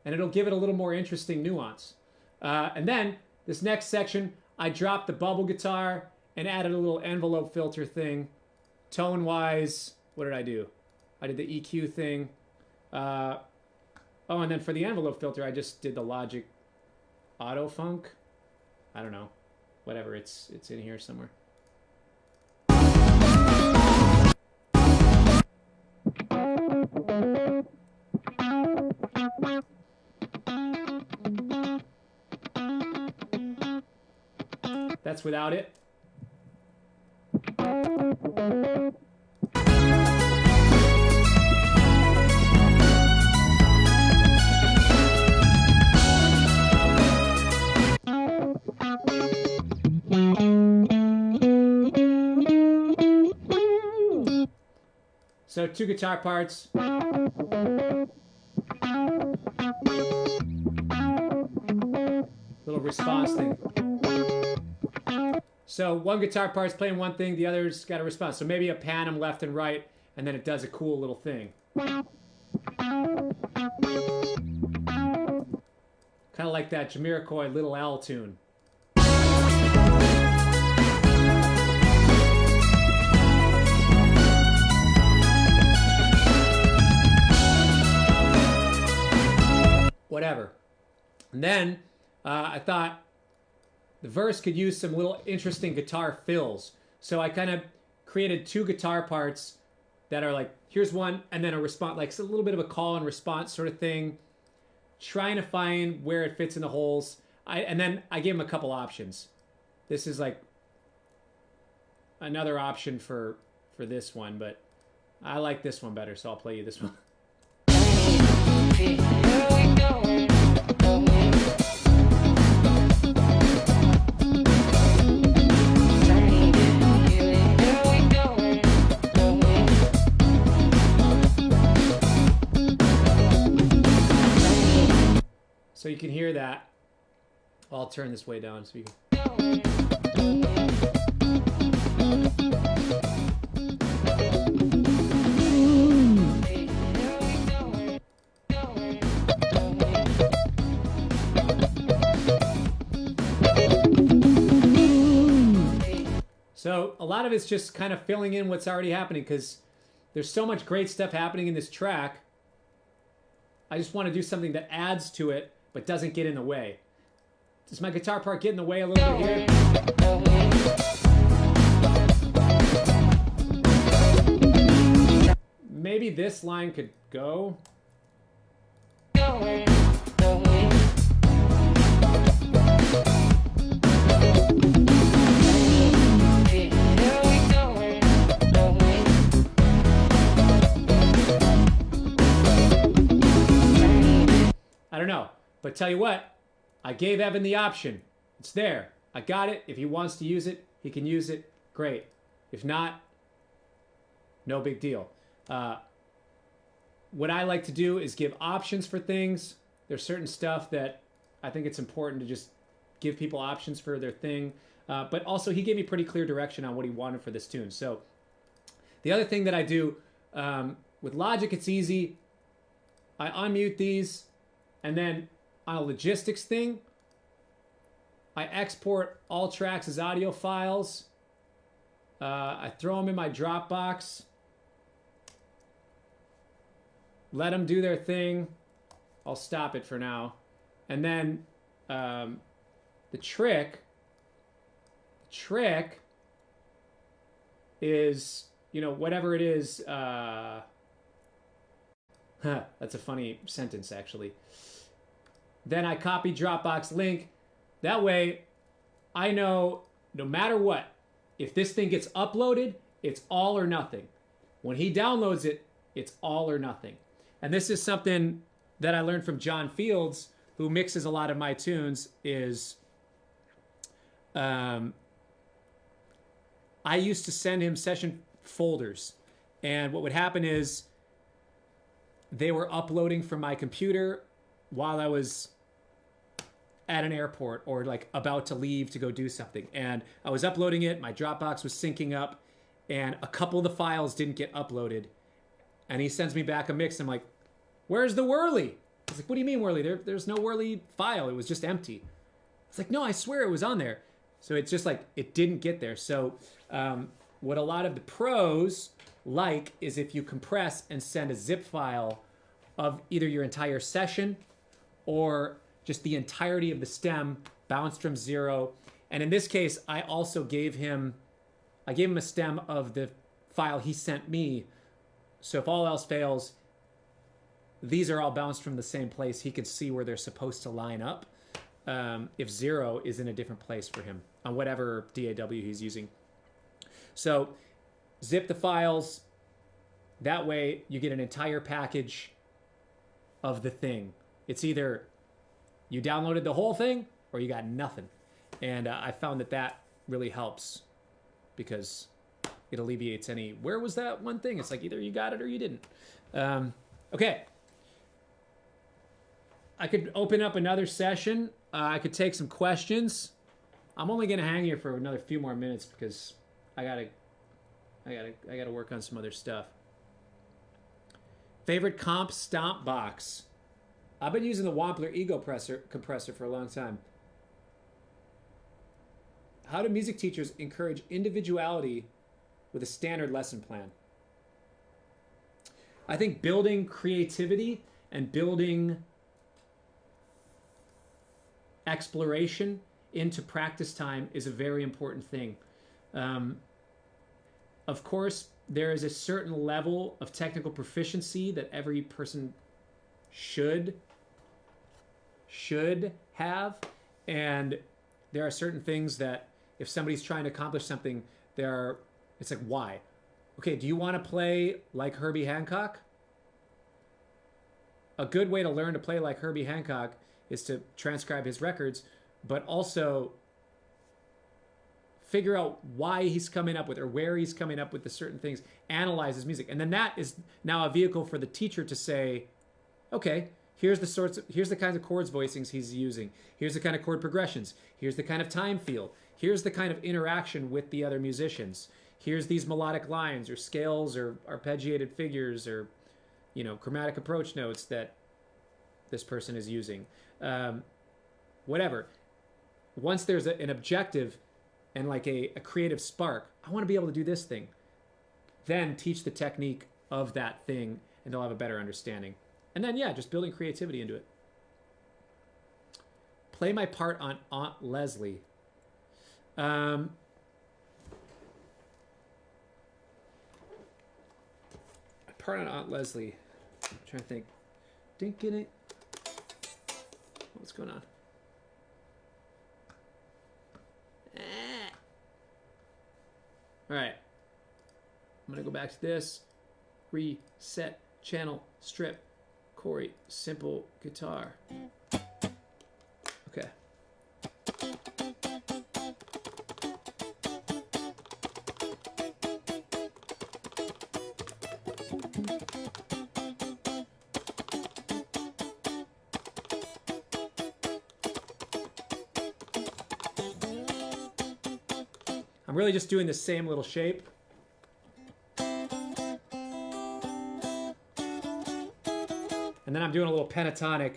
A: And it'll give it a little more interesting nuance. And then, this next section, I dropped the bubble guitar and added a little envelope filter thing. Tone-wise, what did I do? I did the EQ thing. Oh, and then for the envelope filter, I just did the Logic Auto Funk. I don't know. Whatever, it's in here somewhere. That's without it. So 2 guitar parts. Little response thing. So 1 guitar part's playing one thing, the other's got a response. So maybe a pan them left and right, and then it does a cool little thing. Kind of like that Jamiroquai Little L tune. Whatever. And then I thought the verse could use some little interesting guitar fills. So I kind of created 2 guitar parts that are like, here's one, and then a response, like a little bit of a call and response sort of thing. Trying to find where it fits in the holes. And then I gave him a couple options. This is like another option for this one, but I like this one better, so I'll play you this one. So you can hear that. I'll turn this way down so you can. So a lot of it's just kind of filling in what's already happening because there's so much great stuff happening in this track. I just want to do something that adds to it but doesn't get in the way. Does my guitar part get in the way a little bit here? Maybe this line could go. I don't know. But tell you what, I gave Evan the option. It's there. I got it. If he wants to use it, he can use it. Great. If not, no big deal. What I like to do is give options for things. There's certain stuff that I think it's important to just give people options for their thing. But also, he gave me pretty clear direction on what he wanted for this tune. So the other thing that I do, with Logic, it's easy. I unmute these, and then on a logistics thing, I export all tracks as audio files. I throw them in my Dropbox. Let them do their thing. I'll stop it for now. And then the trick is, you know, whatever it is. That's a funny sentence, actually. Then I copy Dropbox link. That way, I know no matter what, if this thing gets uploaded, it's all or nothing. When he downloads it, it's all or nothing. And this is something that I learned from John Fields, who mixes a lot of my tunes, is I used to send him session folders. And what would happen is they were uploading from my computer while I was at an airport or like about to leave to go do something. And I was uploading it. My Dropbox was syncing up. and a couple of the files didn't get uploaded. And he sends me back a mix. I'm like, where's the whirly? He's like, what do you mean whirly? There's no whirly file. It was just empty. It's like, no, I swear it was on there. So it's just like, it didn't get there. So what a lot of the pros like is if you compress and send a zip file of either your entire session or just the entirety of the stem bounced from 0. And in this case, I also gave him a stem of the file he sent me. So if all else fails, these are all bounced from the same place. He could see where they're supposed to line up. If 0 is in a different place for him on whatever DAW he's using. So zip the files. That way you get an entire package of the thing. It's either you downloaded the whole thing or you got nothing. And I found that really helps because it alleviates any, where was that one thing? It's like either you got it or you didn't. Okay. I could open up another session. I could take some questions. I'm only going to hang here for another few more minutes because I gotta work on some other stuff. Favorite comp stomp box. I've been using the Wampler Ego compressor for a long time. How do music teachers encourage individuality with a standard lesson plan? I think building creativity and building exploration into practice time is a very important thing. Of course, there is a certain level of technical proficiency that every person should have, and there are certain things that if somebody's trying to accomplish something, it's like, why? Okay, do you want to play like Herbie Hancock? A good way to learn to play like Herbie Hancock is to transcribe his records, but also figure out why he's coming up with or where he's coming up with the certain things, analyze his music. And then that is now a vehicle for the teacher to say, okay, here's the kinds of chords voicings he's using. Here's the kind of chord progressions. Here's the kind of time feel. Here's the kind of interaction with the other musicians. Here's these melodic lines or scales or arpeggiated figures or, chromatic approach notes that this person is using. Whatever. Once there's an objective and like a creative spark, I want to be able to do this thing. Then teach the technique of that thing and they'll have a better understanding. And then, just building creativity into it. Play my part on Aunt Leslie. My part on Aunt Leslie. I'm trying to think. Dinking it. What's going on? All right. I'm going to go back to this. Reset, channel, strip, Cory, simple guitar. Okay. I'm really just doing the same little shape. And then I'm doing a little pentatonic.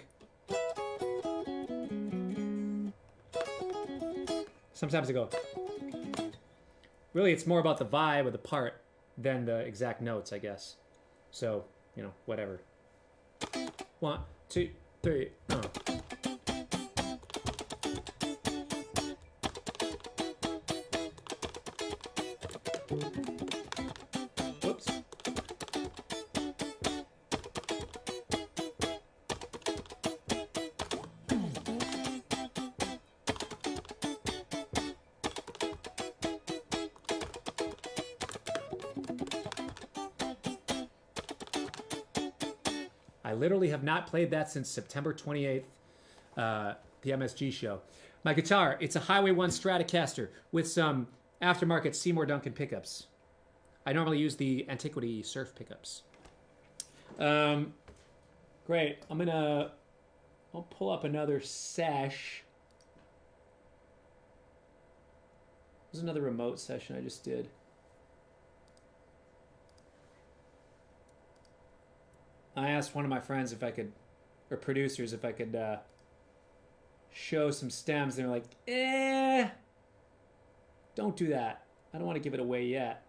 A: Sometimes I go. Really, it's more about the vibe of the part than the exact notes, I guess. So, whatever. 1, 2, 3. Whoops. I literally have not played that since September 28th, the MSG show. My guitar, it's a Highway 1 Stratocaster with some aftermarket Seymour Duncan pickups. I normally use the Antiquity Surf pickups. Great. I'll pull up another sesh. There's another remote session I just did. I asked one of my friends if I could, or producers, if I could show some stems. They're like, don't do that. I don't want to give it away yet.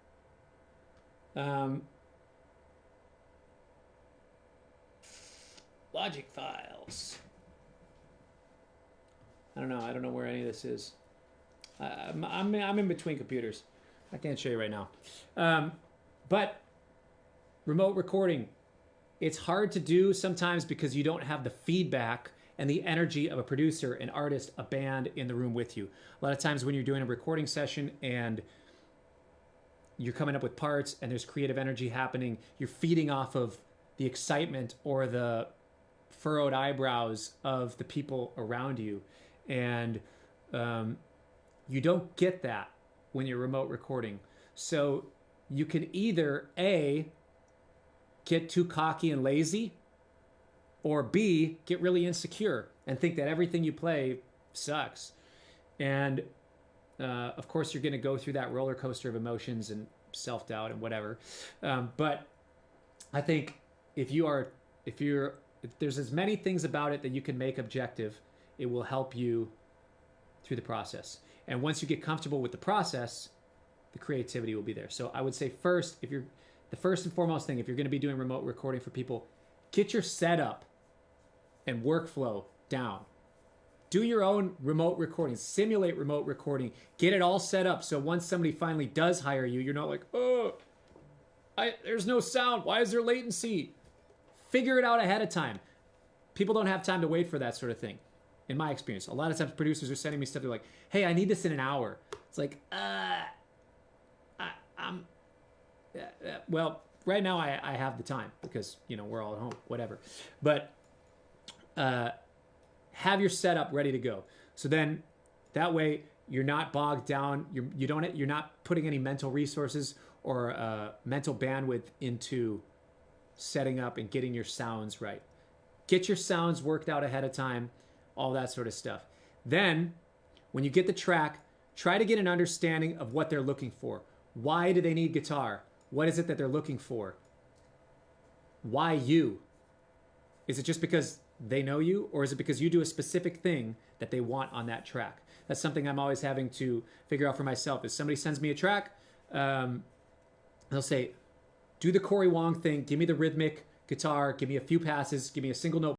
A: Logic files. I don't know. I don't know where any of this is. I'm in between computers. I can't show you right now. But remote recording, it's hard to do sometimes because you don't have the feedback and the energy of a producer, an artist, a band in the room with you. A lot of times when you're doing a recording session and you're coming up with parts and there's creative energy happening, you're feeding off of the excitement or the furrowed eyebrows of the people around you. And you don't get that when you're remote recording. So you can either A, get too cocky and lazy, or B, get really insecure and think that everything you play sucks. And of course, you're going to go through that roller coaster of emotions and self-doubt and whatever. But I think if there's as many things about it that you can make objective, it will help you through the process. And once you get comfortable with the process, the creativity will be there. So I would say first, the first and foremost thing, if you're going to be doing remote recording for people, get your setup and workflow down. Do your own remote recording, simulate remote recording, get it all set up so once somebody finally does hire you, you're not like, oh, there's no sound. Why is there latency? Figure it out ahead of time. People don't have time to wait for that sort of thing. In my experience, a lot of times producers are sending me stuff. They're like, hey, I need this in an hour. It's like, well, right now I have the time because, we're all at home, whatever. But have your setup ready to go. So then that way you're not bogged down. You're not putting any mental resources or mental bandwidth into setting up and getting your sounds right. Get your sounds worked out ahead of time, all that sort of stuff. Then when you get the track, try to get an understanding of what they're looking for. Why do they need guitar? What is it that they're looking for? Why you? Is it just because they know you, or is it because you do a specific thing that they want on that track? That's something I'm always having to figure out for myself. If somebody sends me a track, they'll say, do the Cory Wong thing, give me the rhythmic guitar, give me a few passes, give me a single note